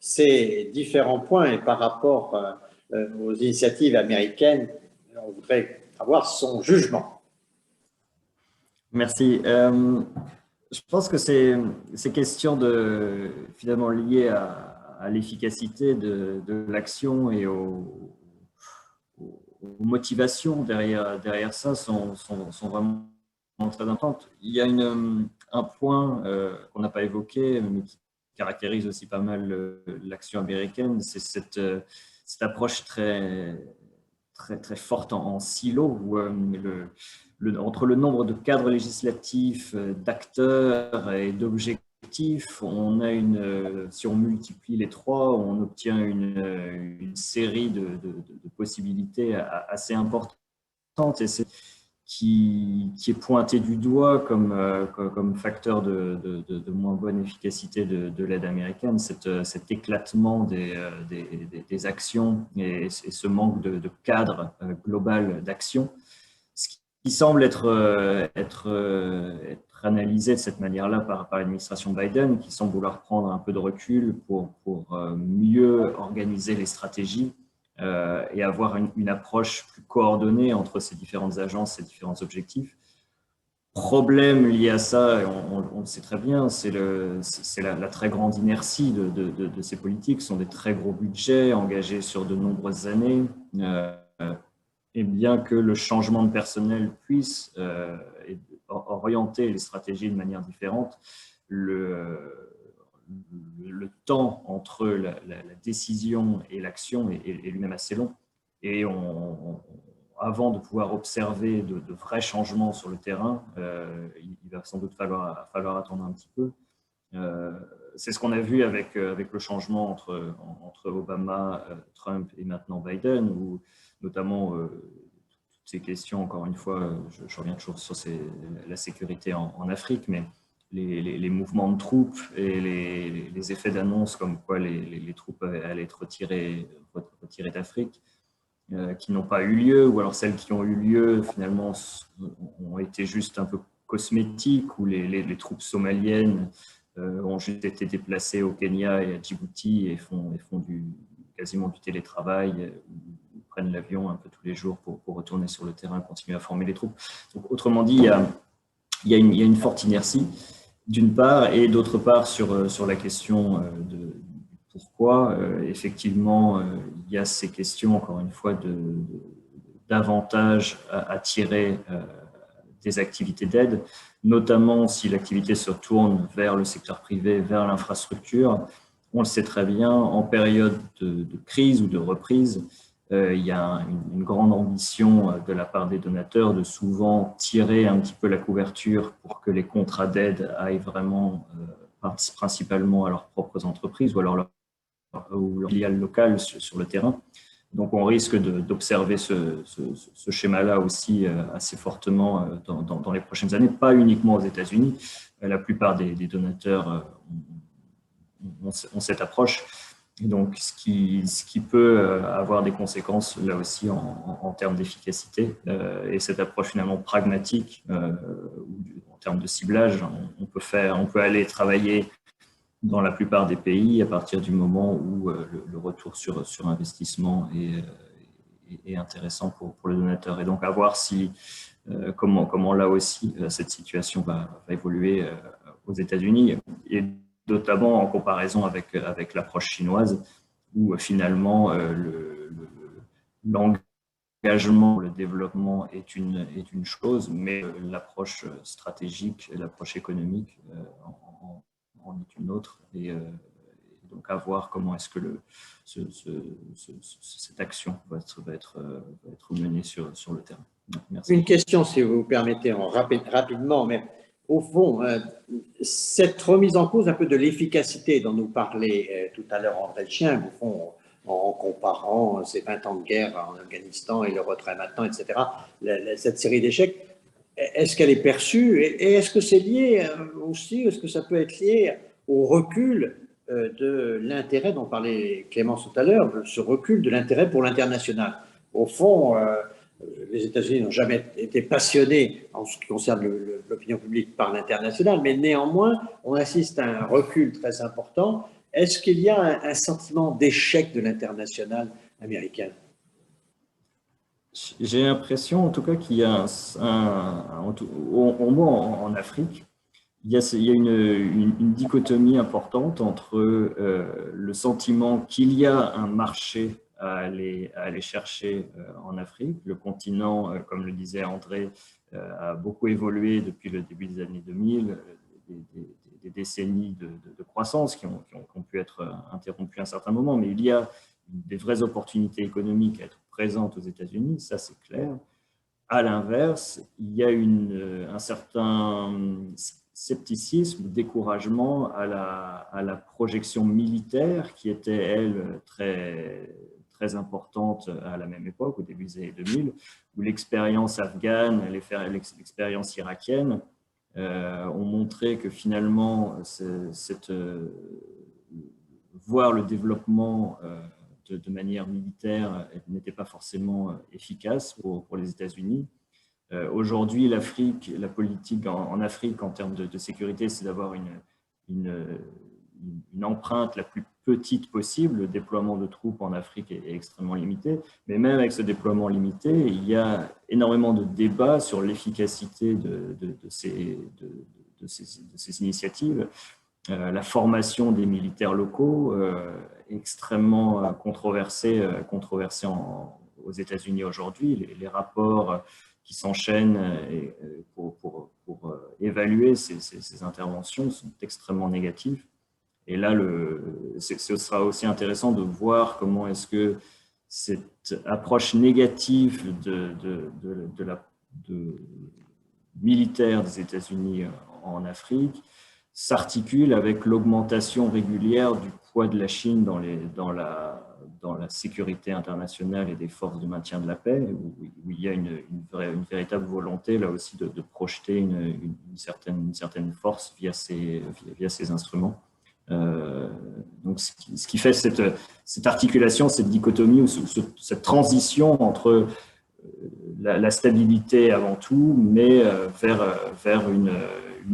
ces différents points et par rapport aux initiatives américaines. On voudrait avoir son jugement. Merci. Je pense que ces questions finalement liées à l'efficacité de l'action et aux motivations derrière ça sont vraiment très importantes. Il y a un point qu'on n'a pas évoqué, mais qui caractérise aussi pas mal l'action américaine, c'est cette approche très forte en silo, où entre le nombre de cadres législatifs, d'acteurs et d'objectifs, si on multiplie les trois, on obtient une série de possibilités assez importantes, et c'est qui est pointé du doigt comme facteur de moins bonne efficacité de l'aide américaine, cet éclatement des actions et ce manque de cadre global d'action, ce qui semble être analysé de cette manière-là par l'administration Biden, qui semble vouloir prendre un peu de recul pour mieux organiser les stratégies et avoir une approche plus coordonnée entre ces différentes agences, ces différents objectifs. Problème lié à ça, et on le sait très bien, c'est la très grande inertie de ces politiques. Ce sont des très gros budgets engagés sur de nombreuses années, et bien que le changement de personnel puisse orienter les stratégies de manière différente, le temps entre la décision et l'action est lui-même assez long. Et avant de pouvoir observer de vrais changements sur le terrain, il va sans doute falloir attendre un petit peu. C'est ce qu'on a vu avec le changement entre Obama, Trump et maintenant Biden, où notamment toutes ces questions, encore une fois, je reviens toujours sur la sécurité en Afrique, mais les mouvements de troupes et les effets d'annonce comme quoi les troupes allaient être retirées d'Afrique, qui n'ont pas eu lieu, ou alors celles qui ont eu lieu finalement ont été juste un peu cosmétiques, ou les troupes somaliennes ont juste été déplacées au Kenya et à Djibouti et font quasiment du télétravail, ou prennent l'avion un peu tous les jours pour retourner sur le terrain, continuer à former les troupes. Donc, autrement dit, il y a une forte inertie, d'une part, et d'autre part sur la question de pourquoi, effectivement, il y a ces questions, encore une fois, d'avantage à tirer des activités d'aide, notamment si l'activité se tourne vers le secteur privé, vers l'infrastructure. On le sait très bien, en période de crise ou de reprise, il y a une grande ambition de la part des donateurs de souvent tirer un petit peu la couverture pour que les contrats d'aide aillent vraiment principalement à leurs propres entreprises ou alors leur filiale locale sur le terrain. Donc, on risque d'observer ce schéma-là aussi assez fortement dans les prochaines années, pas uniquement aux États-Unis. La plupart des donateurs ont cette approche. Et donc, ce qui peut avoir des conséquences, là aussi, en termes d'efficacité. Et cette approche finalement pragmatique, en termes de ciblage, on peut aller travailler dans la plupart des pays à partir du moment où le retour sur investissement est intéressant pour le donateur. Et donc, à voir comment là aussi cette situation va évoluer aux États-Unis, et notamment en comparaison avec l'approche chinoise, où finalement l'engagement, le développement est une chose, mais l'approche stratégique et l'approche économique en est une autre. Et donc à voir comment est-ce que cette action va être menée sur le terrain. Merci. Une question, si vous permettez, rapidement, mais au fond, cette remise en cause un peu de l'efficacité dont nous parlait tout à l'heure André Lechien, au fond, en comparant ces 20 ans de guerre en Afghanistan et le retrait maintenant, etc., cette série d'échecs, est-ce qu'elle est perçue et est-ce que c'est lié aussi, est-ce que ça peut être lié au recul de l'intérêt dont parlait Clémence tout à l'heure, ce recul de l'intérêt pour l'international? Au fond, les États-Unis n'ont jamais été passionnés en ce qui concerne l'opinion publique par l'international, mais néanmoins, on assiste à un recul très important. Est-ce qu'il y a un sentiment d'échec de l'international américain? J'ai l'impression, en tout cas, qu'il y a au moins en Afrique, il y a une dichotomie importante entre le sentiment qu'il y a un marché à aller chercher en Afrique. Le continent, comme le disait André, a beaucoup évolué depuis le début des années 2000, des décennies de croissance qui ont pu être interrompues à un certain moment, mais il y a des vraies opportunités économiques à être présentes aux États-Unis, ça c'est clair. À l'inverse, il y a un certain scepticisme, découragement à la projection militaire qui était, elle, très importante à la même époque, au début des années 2000, où l'expérience afghane, l'expérience irakienne ont montré que finalement, voir le développement de manière militaire n'était pas forcément efficace pour les États-Unis. Aujourd'hui, la politique en Afrique en termes de sécurité, c'est d'avoir une empreinte la plus petite possible. Le déploiement de troupes en Afrique est extrêmement limité, mais même avec ce déploiement limité, il y a énormément de débats sur l'efficacité de ces initiatives. La formation des militaires locaux extrêmement controversée aux États-Unis aujourd'hui. Les rapports qui s'enchaînent pour évaluer ces interventions sont extrêmement négatifs. Et là, ce sera aussi intéressant de voir comment est-ce que cette approche négative militaire des États-Unis en Afrique s'articule avec l'augmentation régulière du poids de la Chine dans la sécurité internationale et des forces de maintien de la paix, où il y a une véritable volonté là aussi de projeter une certaine force via ces instruments. Donc, ce qui fait cette articulation, cette dichotomie, ou cette transition entre la stabilité avant tout, mais vers une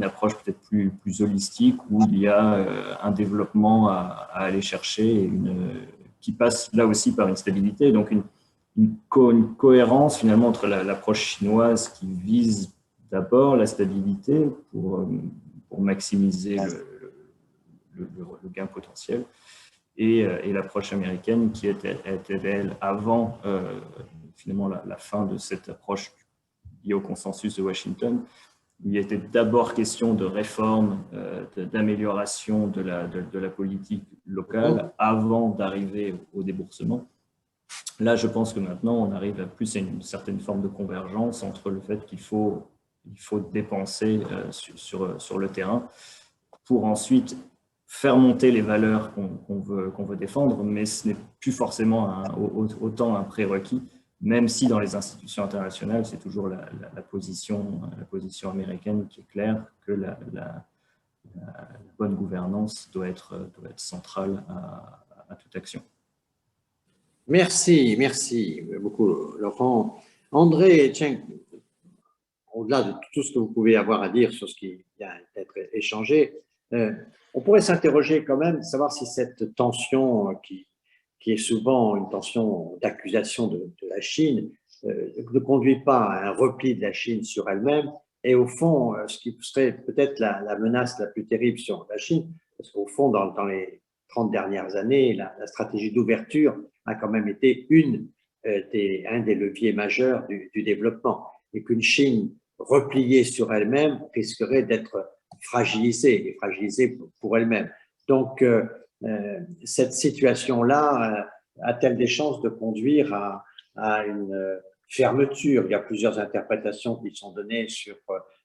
approche peut-être plus holistique, où il y a un développement à aller chercher, qui passe là aussi par une stabilité, donc une cohérence finalement entre l'approche chinoise qui vise d'abord la stabilité pour maximiser le gain potentiel, et l'approche américaine qui était elle, avant finalement la fin de cette approche liée au consensus de Washington, où il était d'abord question de réforme, d'amélioration de la politique locale avant d'arriver au déboursement. Là, je pense que maintenant, on arrive à plus à une certaine forme de convergence entre le fait qu'il faut dépenser sur le terrain pour ensuite faire monter les valeurs qu'on veut défendre, mais ce n'est plus forcément autant un prérequis, même si dans les institutions internationales, c'est toujours la position américaine qui est claire que la bonne gouvernance doit être centrale à toute action. Merci beaucoup, Laurent. André, tiens, au-delà de tout ce que vous pouvez avoir à dire sur ce qui vient d'être échangé, on pourrait s'interroger quand même, savoir si cette tension qui est souvent une tension d'accusation de la Chine, ne conduit pas à un repli de la Chine sur elle-même et au fond, ce qui serait peut-être la menace la plus terrible sur la Chine, parce qu'au fond, dans les 30 dernières années, la stratégie d'ouverture a quand même été un des leviers majeurs du développement et qu'une Chine repliée sur elle-même risquerait d'être fragilisée pour elle-même. Donc, cette situation-là a-t-elle des chances de conduire à une fermeture? Il y a plusieurs interprétations qui sont données sur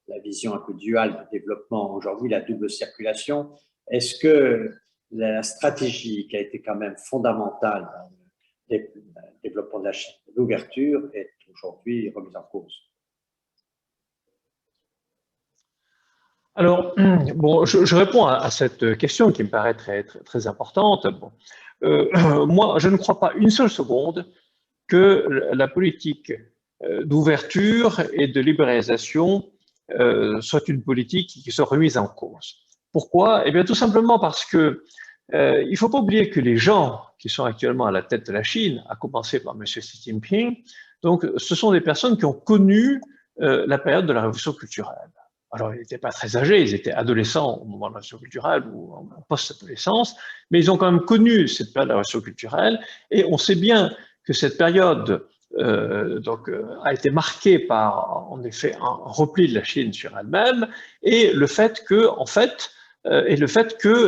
la vision un peu duale du développement aujourd'hui, la double circulation. Est-ce que la stratégie qui a été quand même fondamentale dans le développement de la Chine, l'ouverture, est aujourd'hui remise en cause? Alors, bon, je réponds à cette question qui me paraît très importante. Bon, moi, je ne crois pas une seule seconde que la politique d'ouverture et de libéralisation soit une politique qui soit remise en cause. Pourquoi? Eh bien, tout simplement parce que il ne faut pas oublier que les gens qui sont actuellement à la tête de la Chine, à commencer par M. Xi Jinping, donc, ce sont des personnes qui ont connu la période de la révolution culturelle. Alors, ils n'étaient pas très âgés, ils étaient adolescents au moment de la révolution culturelle ou en post-adolescence, mais ils ont quand même connu cette période de la révolution culturelle et on sait bien que cette période a été marquée par, en effet, un repli de la Chine sur elle-même et le fait que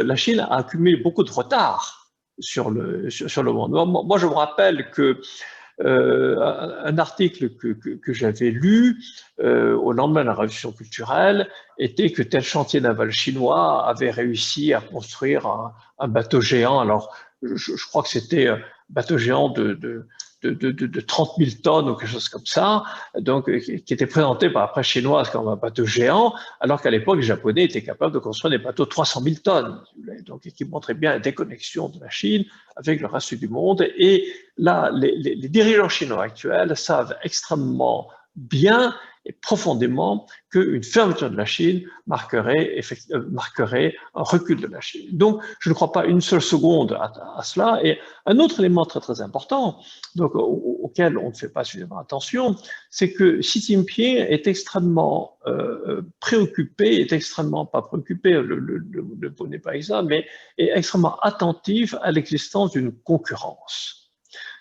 la Chine a accumulé beaucoup de retard sur le monde. Moi, je me rappelle que un article que j'avais lu au lendemain de la révolution culturelle était que tel chantier naval chinois avait réussi à construire un bateau géant. Alors, je crois que c'était un bateau géant de 30 000 tonnes ou quelque chose comme ça, donc qui était présenté par la presse chinoise comme un bateau géant, alors qu'à l'époque, les Japonais étaient capables de construire des bateaux de 300 000 tonnes, donc qui montraient bien la déconnexion de la Chine avec le reste du monde. Et là, les dirigeants chinois actuels savent extrêmement bien et profondément qu'une fermeture de la Chine marquerait un recul de la Chine. Donc, je ne crois pas une seule seconde à cela. Et un autre élément très important, donc, auquel on ne fait pas suffisamment attention, c'est que Xi Jinping est extrêmement préoccupé, le mot n'est pas exact, mais est extrêmement attentif à l'existence d'une concurrence.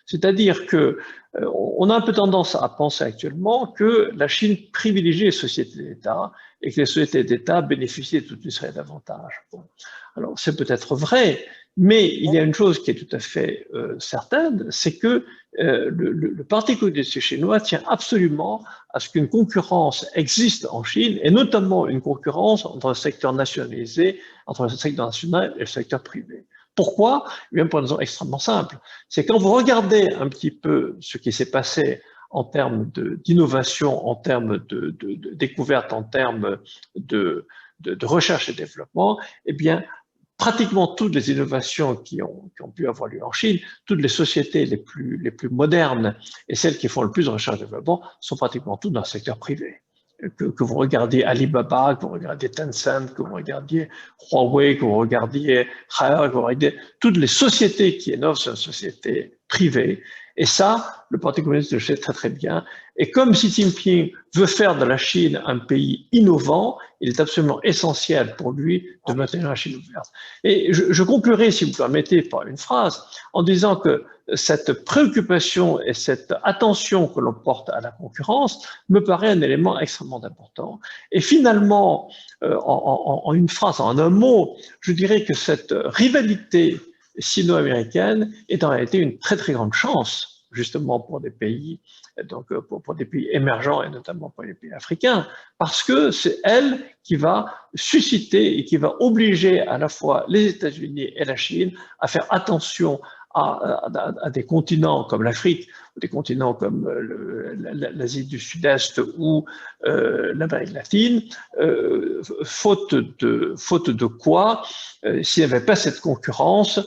C'est-à-dire qu'on a un peu tendance à penser actuellement que la Chine privilégie les sociétés d'État et que les sociétés d'État bénéficient de toute une série d'avantages. Bon. Alors, c'est peut-être vrai, mais il y a une chose qui est tout à fait certaine, c'est que le Parti communiste chinois tient absolument à ce qu'une concurrence existe en Chine, et notamment une concurrence entre le secteur nationalisé, entre le secteur national et le secteur privé. Pourquoi? Eh bien, pour une raison extrêmement simple. C'est quand vous regardez un petit peu ce qui s'est passé en termes d'innovation, en termes de découverte, en termes de recherche et développement, eh bien, pratiquement toutes les innovations qui ont pu avoir lieu en Chine, toutes les sociétés les plus modernes et celles qui font le plus de recherche et développement sont pratiquement toutes dans le secteur privé. Que vous regardiez Alibaba, que vous regardiez Tencent, que vous regardiez Huawei, que vous regardiez Haier, que vous regardiez toutes les sociétés qui innovent sont des sociétés privées. Et ça, le Parti communiste le sait très bien. Et comme Xi Jinping veut faire de la Chine un pays innovant, il est absolument essentiel pour lui de maintenir la Chine ouverte. Et je conclurai, si vous permettez, par une phrase, en disant que cette préoccupation et cette attention que l'on porte à la concurrence me paraît un élément extrêmement important. Et finalement, en une phrase, en un mot, je dirais que cette rivalité sino-américaine est en réalité une très grande chance justement pour des pays, donc pour des pays émergents et notamment pour les pays africains, parce que c'est elle qui va susciter et qui va obliger à la fois les États-Unis et la Chine à faire attention à des continents comme l'Afrique, des continents comme l'Asie du Sud-Est ou l'Amérique latine, faute de quoi, s'il n'y avait pas cette concurrence,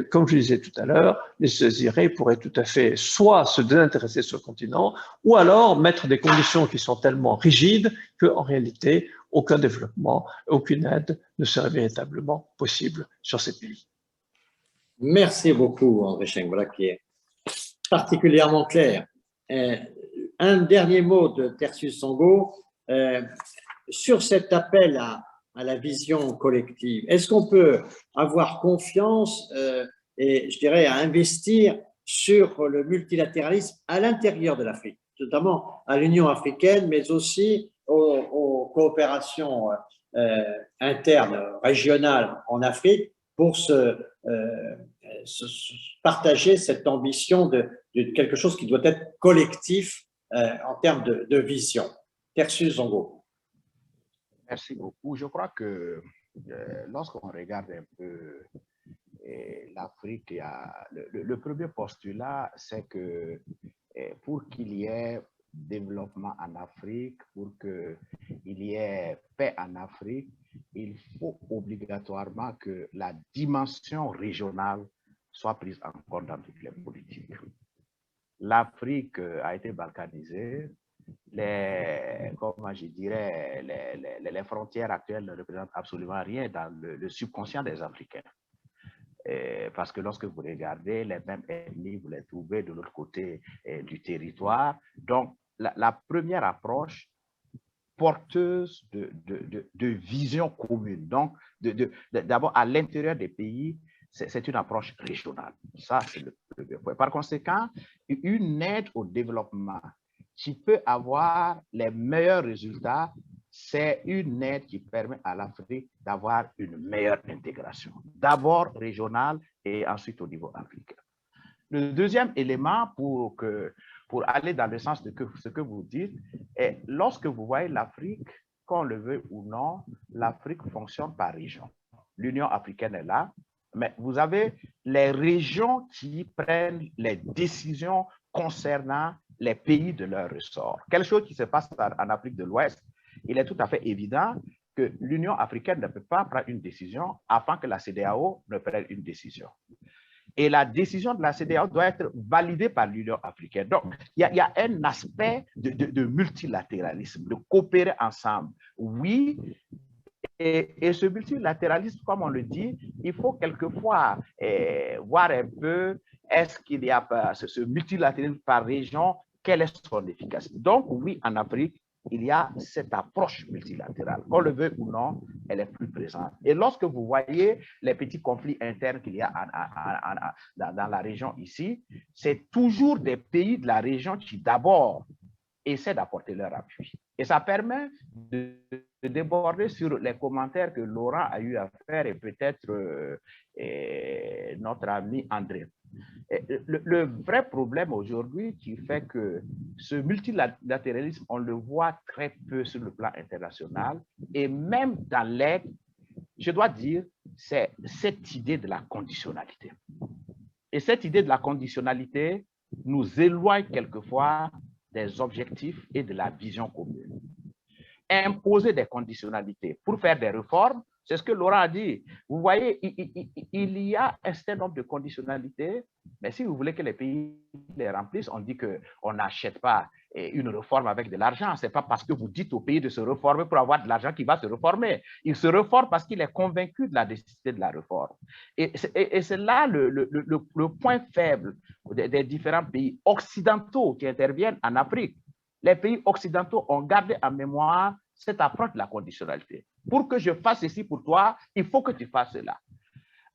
comme je disais tout à l'heure, les États-Unis pourraient tout à fait soit se désintéresser sur le continent, ou alors mettre des conditions qui sont tellement rigides qu'en réalité, aucun développement, aucune aide ne serait véritablement possible sur ces pays. Merci beaucoup, André Schenk, voilà qui est particulièrement clair. Un dernier mot de Tertius Sango sur cet appel à la vision collective. Est-ce qu'on peut avoir confiance et, je dirais, à investir sur le multilatéralisme à l'intérieur de l'Afrique, notamment à l'Union africaine, mais aussi aux coopérations internes, régionales en Afrique, pour partager cette ambition de quelque chose qui doit être collectif en termes de vision. Tertius Zongo. Merci beaucoup. Je crois que lorsqu'on regarde un peu l'Afrique, le premier postulat, c'est que pour qu'il y ait développement en Afrique, pour qu'il y ait paix en Afrique, il faut obligatoirement que la dimension régionale soit prise en compte dans toutes les politiques. L'Afrique a été balkanisée. Comment je dirais, les frontières actuelles ne représentent absolument rien dans le subconscient des Africains. Parce que lorsque vous regardez, les mêmes ethnies, vous les trouvez de l'autre côté du territoire. Donc, la première approche porteuse de vision commune. Donc, d'abord, à l'intérieur des pays, c'est une approche régionale. Ça, c'est le premier point. Par conséquent, une aide au développement qui peut avoir les meilleurs résultats, c'est une aide qui permet à l'Afrique d'avoir une meilleure intégration. D'abord régionale et ensuite au niveau africain. Le deuxième élément pour aller dans le sens de ce que vous dites, est lorsque vous voyez l'Afrique, qu'on le veut ou non, l'Afrique fonctionne par région. L'Union africaine est là, mais vous avez les régions qui prennent les décisions concernant les pays de leur ressort. Quelque chose qui se passe en Afrique de l'Ouest, il est tout à fait évident que l'Union africaine ne peut pas prendre une décision avant que la CEDEAO ne prenne une décision. Et la décision de la CEDEAO doit être validée par l'Union africaine. Donc, il y a un aspect de multilatéralisme, de coopérer ensemble. Oui, et ce multilatéralisme, comme on le dit, il faut quelquefois voir un peu, est-ce qu'il y a ce multilatéralisme par région, quelle est son efficacité. Donc, oui, en Afrique, il y a cette approche multilatérale. Qu'on le veut ou non, elle est plus présente. Et lorsque vous voyez les petits conflits internes qu'il y a dans la région ici, c'est toujours des pays de la région qui d'abord essaient d'apporter leur appui. Et ça permet de déborder sur les commentaires que Laurent a eu à faire et peut-être notre ami André. Le vrai problème aujourd'hui qui fait que ce multilatéralisme, on le voit très peu sur le plan international et même dans l'aide, je dois dire, c'est cette idée de la conditionnalité. Et cette idée de la conditionnalité nous éloigne quelquefois des objectifs et de la vision commune. Imposer des conditionnalités pour faire des réformes, c'est ce que Laurent a dit. Vous voyez, il y a un certain nombre de conditionnalités, mais si vous voulez que les pays les remplissent, on dit qu'on n'achète pas une réforme avec de l'argent. Ce n'est pas parce que vous dites au pays de se réformer pour avoir de l'argent qu'il va se réformer. Il se réforme parce qu'il est convaincu de la nécessité de la réforme. Et c'est là le point faible des différents pays occidentaux qui interviennent en Afrique. Les pays occidentaux ont gardé en mémoire cette approche de la conditionnalité. Pour que je fasse ceci pour toi, il faut que tu fasses cela.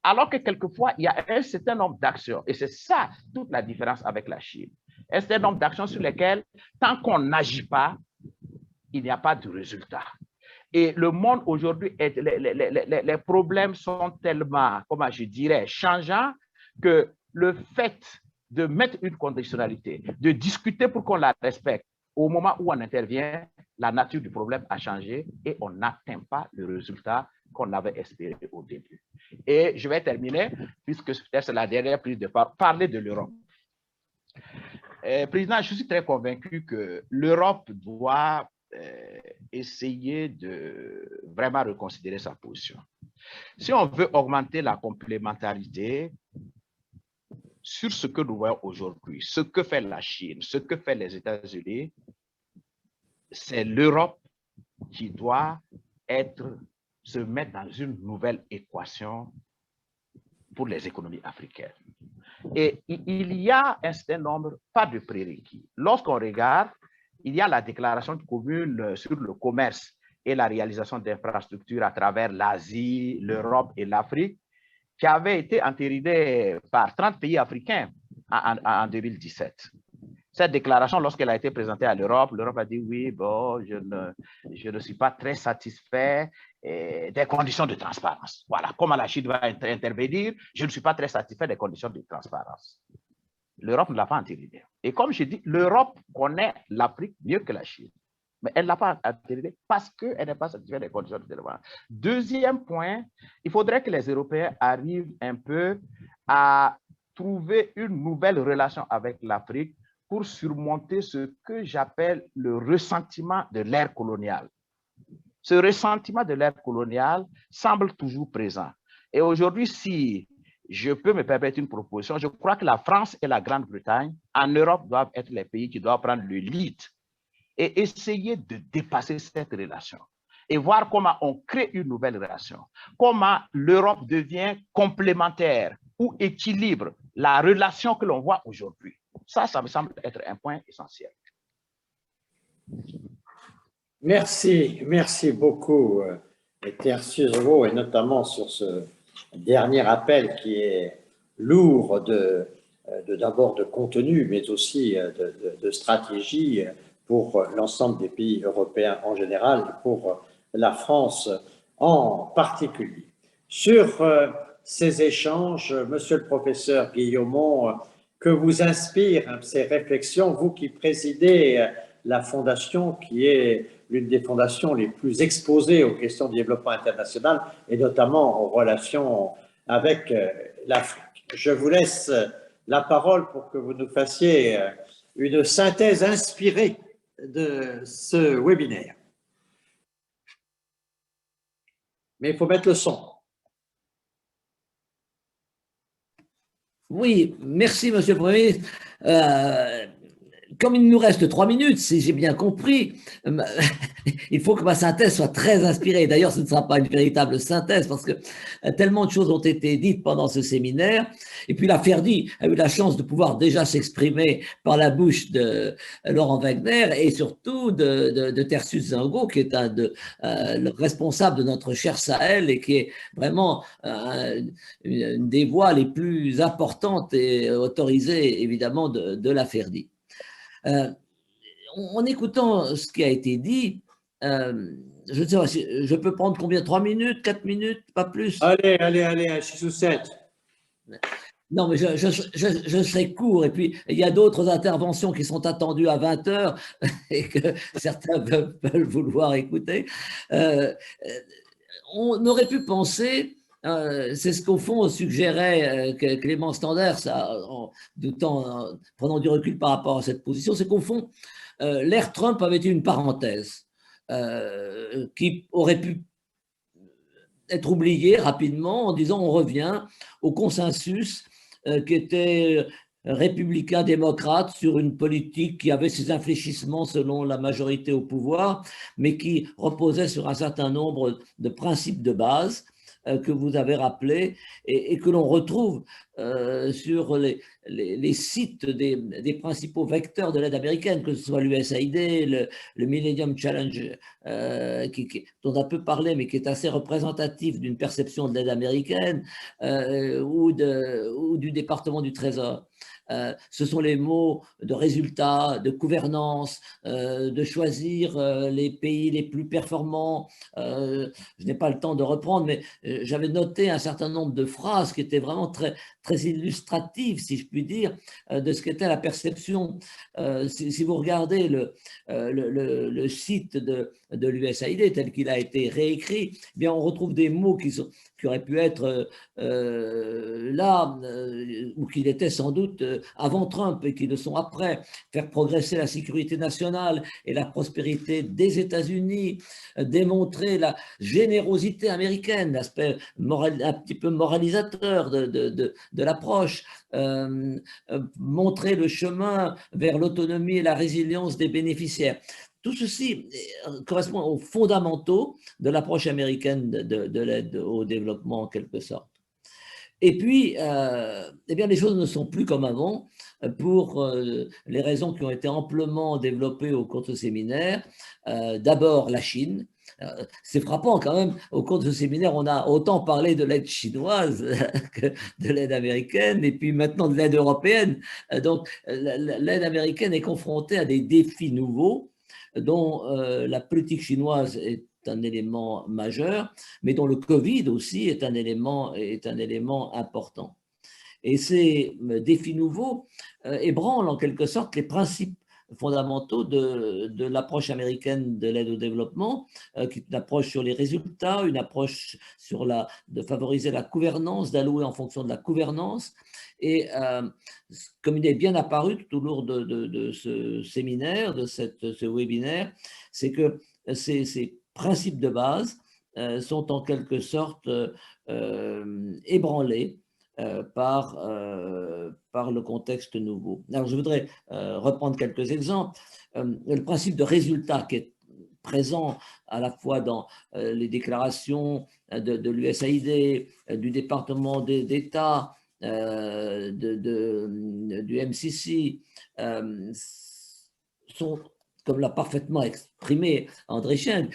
Alors que quelquefois, il y a un certain nombre d'actions, et c'est ça toute la différence avec la Chine. Un certain nombre d'actions sur lesquelles, tant qu'on n'agit pas, il n'y a pas de résultat. Et le monde aujourd'hui, les problèmes sont tellement, comment je dirais, changeants que le fait de mettre une conditionnalité, de discuter pour qu'on la respecte. Au moment où on intervient, la nature du problème a changé et on n'atteint pas le résultat qu'on avait espéré au début. Et je vais terminer, puisque c'est la dernière prise de parole, parler de l'Europe. Président, je suis très convaincu que l'Europe doit essayer de vraiment reconsidérer sa position. Si on veut augmenter la complémentarité sur ce que nous voyons aujourd'hui, ce que fait la Chine, ce que fait les États-Unis, c'est l'Europe qui doit se mettre dans une nouvelle équation pour les économies africaines. Et il y a un certain nombre, pas de prérequis. Lorsqu'on regarde, il y a la déclaration commune sur le commerce et la réalisation d'infrastructures à travers l'Asie, l'Europe et l'Afrique, qui avait été entérinée par 30 pays africains en 2017. Cette déclaration, lorsqu'elle a été présentée à l'Europe, l'Europe a dit oui, bon, je ne suis pas très satisfait des conditions de transparence. Voilà, comment la Chine va intervenir, je ne suis pas très satisfait des conditions de transparence. L'Europe ne l'a pas entériné. Et comme je dis, l'Europe connaît l'Afrique mieux que la Chine. Mais elle ne l'a pas entériné parce qu'elle n'est pas satisfaite des conditions de développement. Deuxième point, il faudrait que les Européens arrivent un peu à trouver une nouvelle relation avec l'Afrique pour surmonter ce que j'appelle le ressentiment de l'ère coloniale. Ce ressentiment de l'ère coloniale semble toujours présent. Et aujourd'hui, si je peux me permettre une proposition, je crois que la France et la Grande-Bretagne, en Europe, doivent être les pays qui doivent prendre le lead et essayer de dépasser cette relation et voir comment on crée une nouvelle relation, comment l'Europe devient complémentaire ou équilibre la relation que l'on voit aujourd'hui. Ça me semble être un point essentiel. Merci beaucoup, Tertius Revaux, et notamment sur ce dernier appel qui est lourd d'abord de contenu, mais aussi de stratégie pour l'ensemble des pays européens en général et pour la France en particulier. Sur ces échanges, monsieur le professeur Guillaumont, que vous inspirent ces réflexions, vous qui présidez la fondation qui est l'une des fondations les plus exposées aux questions de développement international et notamment aux relations avec l'Afrique. Je vous laisse la parole pour que vous nous fassiez une synthèse inspirée de ce webinaire. Mais il faut mettre le son. Oui, merci, Monsieur le Premier ministre. Comme il nous reste 3 minutes, si j'ai bien compris, il faut que ma synthèse soit très inspirée. D'ailleurs, ce ne sera pas une véritable synthèse parce que tellement de choses ont été dites pendant ce séminaire. Et puis la Ferdi a eu la chance de pouvoir déjà s'exprimer par la bouche de Laurent Wegner et surtout de Tertius Zango, qui est le responsable de notre cher Sahel et qui est vraiment une des voix les plus importantes et autorisées, évidemment, de la Ferdi. En écoutant ce qui a été dit, je ne sais pas, je peux prendre combien? 3 minutes, 4 minutes, pas plus? Allez, 6 ou 7. Non, mais je serai court. Et puis, il y a d'autres interventions qui sont attendues à 20 h et que certains veulent vouloir écouter. On aurait pu penser, c'est ce qu'au fond suggérait Clément Standers, prenant du recul par rapport à cette position, c'est qu'au fond, l'ère Trump avait été une parenthèse qui aurait pu être oubliée rapidement en disant on revient au consensus qui était républicain-démocrate sur une politique qui avait ses infléchissements selon la majorité au pouvoir, mais qui reposait sur un certain nombre de principes de base que vous avez rappelés et que l'on retrouve sur les sites des principaux vecteurs de l'aide américaine, que ce soit l'USAID, le Millennium Challenge, dont on a peu parlé, mais qui est assez représentatif d'une perception de l'aide américaine, ou du département du Trésor. Ce sont les mots de résultat, de gouvernance, de choisir les pays les plus performants. Je n'ai pas le temps de reprendre, mais j'avais noté un certain nombre de phrases qui étaient vraiment très, très illustratives, si je puis dire, de ce qu'était la perception. Si vous regardez le site de l'USAID tel qu'il a été réécrit, eh bien on retrouve des mots qui auraient pu être là, ou qui l'étaient sans doute avant Trump et qui le sont après. Faire progresser la sécurité nationale et la prospérité des États-Unis, démontrer la générosité américaine, l'aspect un petit peu moralisateur de l'approche, montrer le chemin vers l'autonomie et la résilience des bénéficiaires. Tout ceci correspond aux fondamentaux de l'approche américaine de l'aide au développement en quelque sorte. Et puis, eh bien, les choses ne sont plus comme avant pour les raisons qui ont été amplement développées au cours de ce séminaire. D'abord, la Chine. C'est frappant quand même, au cours de ce séminaire, on a autant parlé de l'aide chinoise que de l'aide américaine et puis maintenant de l'aide européenne. Donc, l'aide américaine est confrontée à des défis nouveaux dont la politique chinoise est un élément majeur, mais dont le Covid aussi est un élément important. Et ces défis nouveaux ébranlent en quelque sorte les principes fondamentaux de l'approche américaine de l'aide au développement, qui est une approche sur les résultats, une approche de favoriser la gouvernance, d'allouer en fonction de la gouvernance. Et comme il est bien apparu tout au long de ce séminaire, de ce webinaire, c'est que ces principes de base sont en quelque sorte ébranlés par le contexte nouveau. Alors, je voudrais reprendre quelques exemples. Le principe de résultat qui est présent à la fois dans les déclarations de l'USAID, du département d'État, du MCC, sont, comme l'a parfaitement exprimé André Cheng,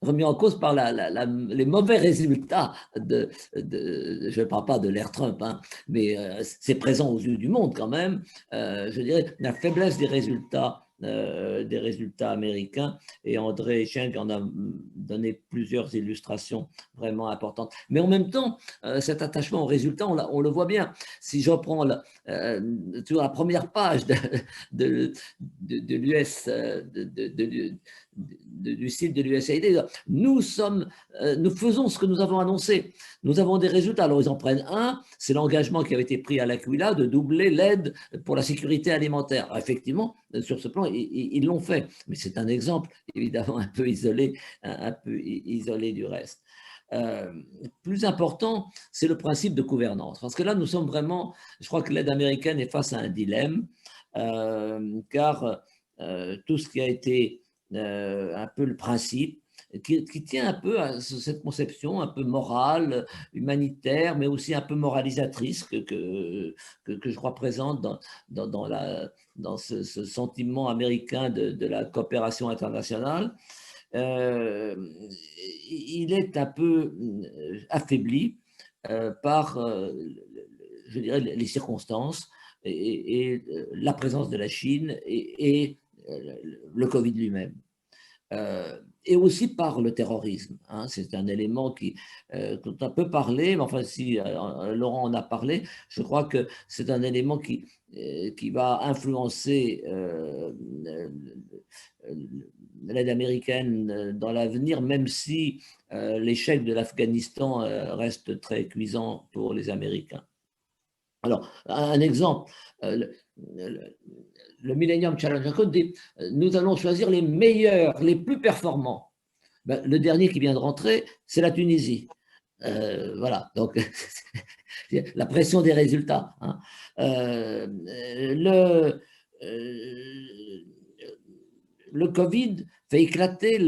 remis en cause par les mauvais résultats je ne parle pas de l'ère Trump, hein, mais c'est présent aux yeux du monde quand même, je dirais, la faiblesse des résultats américains, et André Cheng en a donné plusieurs illustrations vraiment importantes. Mais en même temps, cet attachement aux résultats, on le voit bien. Si je reprends sur la première page du site de l'USAID, nous faisons ce que nous avons annoncé. Nous avons des résultats. Alors, ils en prennent un, c'est l'engagement qui avait été pris à l'Aquila de doubler l'aide pour la sécurité alimentaire. Alors, effectivement, sur ce plan, ils l'ont fait. Mais c'est un exemple, évidemment, un peu isolé du reste. Plus important, c'est le principe de gouvernance. Parce que là, nous sommes vraiment, je crois que l'aide américaine est face à un dilemme, car tout ce qui a été un peu le principe, qui tient un peu à cette conception un peu morale, humanitaire, mais aussi un peu moralisatrice que je crois présente dans ce sentiment américain de la coopération internationale. Il est un peu affaibli par, je dirais, les circonstances et la présence de la Chine et le Covid lui-même. Et aussi par le terrorisme. Hein, c'est un élément dont on peut parler, mais enfin, si Laurent en a parlé, je crois que c'est un élément qui va influencer l'aide américaine dans l'avenir, même si l'échec de l'Afghanistan reste très cuisant pour les Américains. Alors, un exemple, le Millennium Challenge Code dit nous allons choisir les meilleurs, les plus performants. Ben, le dernier qui vient de rentrer, c'est la Tunisie. Voilà, donc la pression des résultats. Hein. Le Covid fait éclater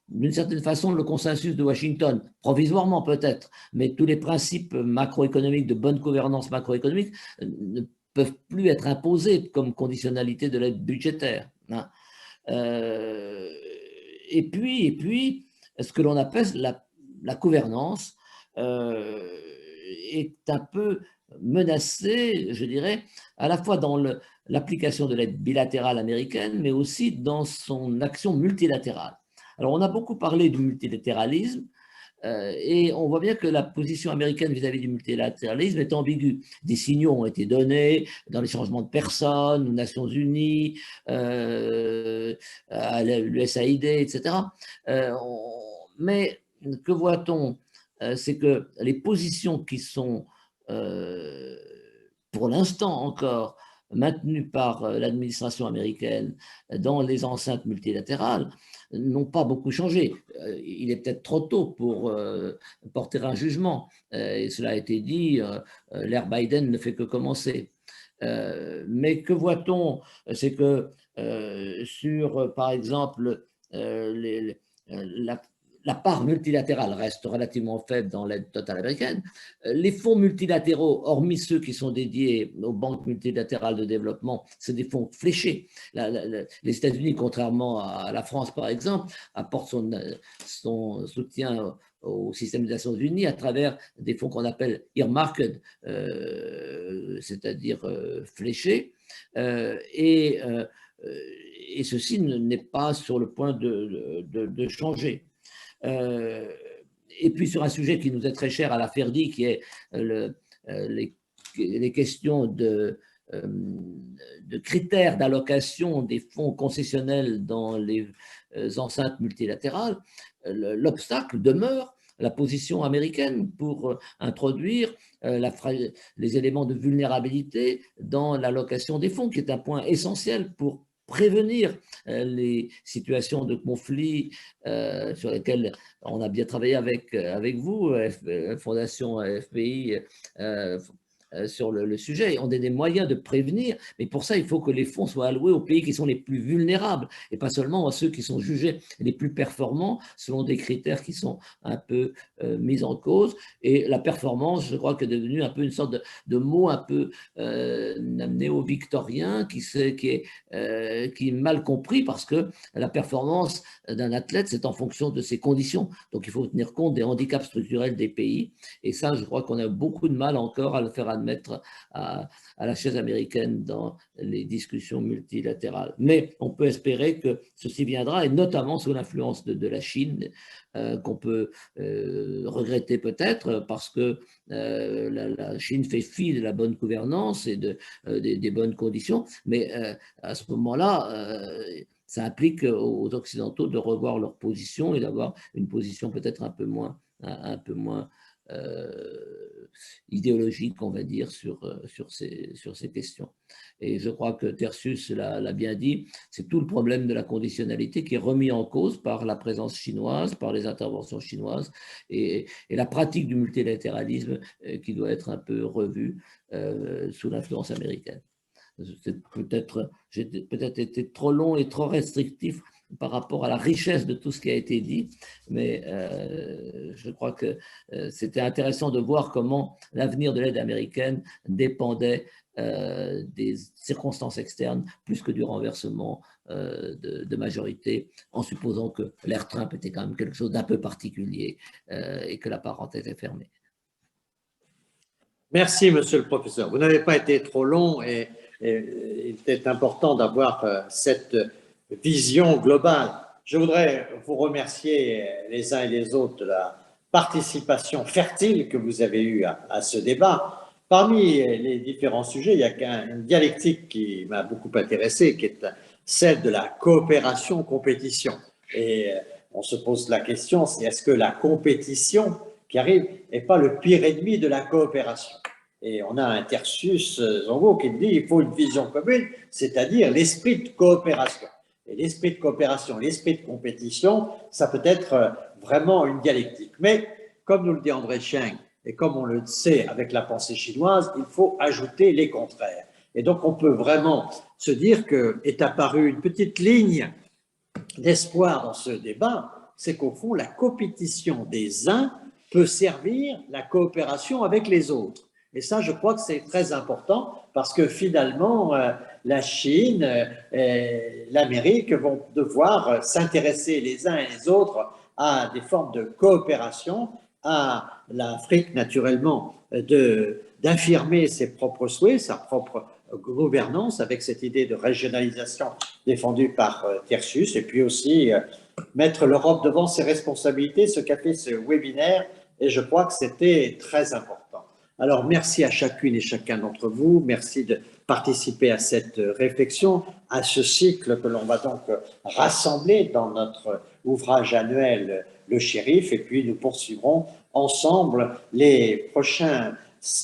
d'une certaine façon le consensus de Washington, provisoirement peut-être, mais tous les principes macroéconomiques, de bonne gouvernance macroéconomique ne peuvent plus être imposés comme conditionnalité de l'aide budgétaire. Hein. Et puis, ce que l'on appelle la gouvernance est un peu menacée, je dirais, à la fois dans l'application de l'aide bilatérale américaine, mais aussi dans son action multilatérale. Alors, on a beaucoup parlé du multilatéralisme, et on voit bien que la position américaine vis-à-vis du multilatéralisme est ambiguë. Des signaux ont été donnés dans les changements de personnes, aux Nations Unies, à l'USAID, etc. Mais que voit-on? C'est que les positions qui sont, pour l'instant encore, maintenues par l'administration américaine dans les enceintes multilatérales, n'ont pas beaucoup changé. Il est peut-être trop tôt pour porter un jugement. Et cela a été dit, l'ère Biden ne fait que commencer. Mais que voit-on? C'est que sur, par exemple, la part multilatérale reste relativement faible dans l'aide totale américaine. Les fonds multilatéraux, hormis ceux qui sont dédiés aux banques multilatérales de développement, c'est des fonds fléchés. Les États-Unis, contrairement à la France par exemple, apportent son soutien au système des Nations Unies à travers des fonds qu'on appelle earmarked, c'est-à-dire fléchés, et ceci n'est pas sur le point de changer. Et puis sur un sujet qui nous est très cher à la Ferdi, qui est les questions de critères d'allocation des fonds concessionnels dans les enceintes multilatérales, l'obstacle demeure la position américaine pour introduire les éléments de vulnérabilité dans l'allocation des fonds, qui est un point essentiel pour prévenir les situations de conflit sur lesquelles on a bien travaillé avec vous, Fondation FPI, sur le sujet. On a des moyens de prévenir, mais pour ça, il faut que les fonds soient alloués aux pays qui sont les plus vulnérables et pas seulement à ceux qui sont jugés les plus performants selon des critères qui sont un peu mis en cause. Et la performance, je crois, que est devenue un peu une sorte de mot un peu néo-victorien qui est mal compris, parce que la performance d'un athlète, c'est en fonction de ses conditions. Donc, il faut tenir compte des handicaps structurels des pays. Et ça, je crois qu'on a beaucoup de mal encore à le faire admettre à la chaise américaine dans les discussions multilatérales. Mais on peut espérer que ceci viendra, et notamment sous l'influence de la Chine, qu'on peut regretter peut-être, parce que la Chine fait fi de la bonne gouvernance et des bonnes conditions, mais à ce moment-là, ça implique aux Occidentaux de revoir leur position et d'avoir une position peut-être un peu moins idéologique, on va dire, sur ces questions. Et je crois que Tertius l'a bien dit, c'est tout le problème de la conditionnalité qui est remis en cause par la présence chinoise, par les interventions chinoises, et la pratique du multilatéralisme qui doit être un peu revue sous l'influence américaine. J'ai peut-être été trop long et trop restrictif par rapport à la richesse de tout ce qui a été dit, mais je crois que c'était intéressant de voir comment l'avenir de l'aide américaine dépendait des circonstances externes plus que du renversement de majorité, en supposant que l'ère Trump était quand même quelque chose d'un peu particulier et que la parenthèse est fermée. Merci, monsieur le professeur. Vous n'avez pas été trop long et il était important d'avoir cette vision globale. Je voudrais vous remercier les uns et les autres de la participation fertile que vous avez eue à ce débat. Parmi les différents sujets, il y a une dialectique qui m'a beaucoup intéressé, qui est celle de la coopération-compétition. Et on se pose la question, c'est est-ce que la compétition qui arrive n'est pas le pire ennemi de la coopération? Et on a un Tertius Zongo qui dit qu'il faut une vision commune, c'est-à-dire l'esprit de coopération. Et l'esprit de coopération, l'esprit de compétition, ça peut être vraiment une dialectique. Mais comme nous le dit André Cheng, et comme on le sait avec la pensée chinoise, il faut ajouter les contraires. Et donc on peut vraiment se dire qu'est apparue une petite ligne d'espoir dans ce débat, c'est qu'au fond, la compétition des uns peut servir la coopération avec les autres. Et ça, je crois que c'est très important parce que finalement, la Chine et l'Amérique vont devoir s'intéresser les uns et les autres à des formes de coopération, à l'Afrique naturellement d'affirmer ses propres souhaits, sa propre gouvernance avec cette idée de régionalisation défendue par Tertius, et puis aussi mettre l'Europe devant ses responsabilités, ce qu'a fait ce webinaire, et je crois que c'était très important. Alors, merci à chacune et chacun d'entre vous, merci de participer à cette réflexion, à ce cycle que l'on va donc rassembler dans notre ouvrage annuel Le Shérif, et puis nous poursuivrons ensemble les prochains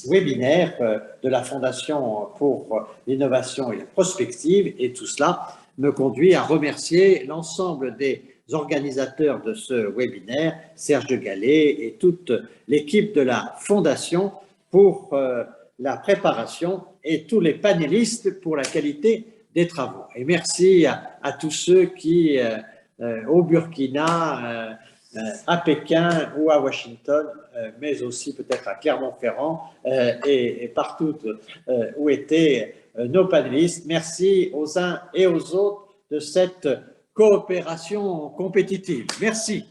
webinaires de la Fondation pour l'innovation et la prospective, et tout cela me conduit à remercier l'ensemble des organisateurs de ce webinaire, Serge de Gallet et toute l'équipe de la Fondation pour la préparation et tous les panélistes pour la qualité des travaux. Et merci à tous ceux qui, au Burkina, à Pékin ou à Washington, mais aussi peut-être à Clermont-Ferrand et partout où étaient nos panélistes. Merci aux uns et aux autres de cette coopération compétitive. Merci.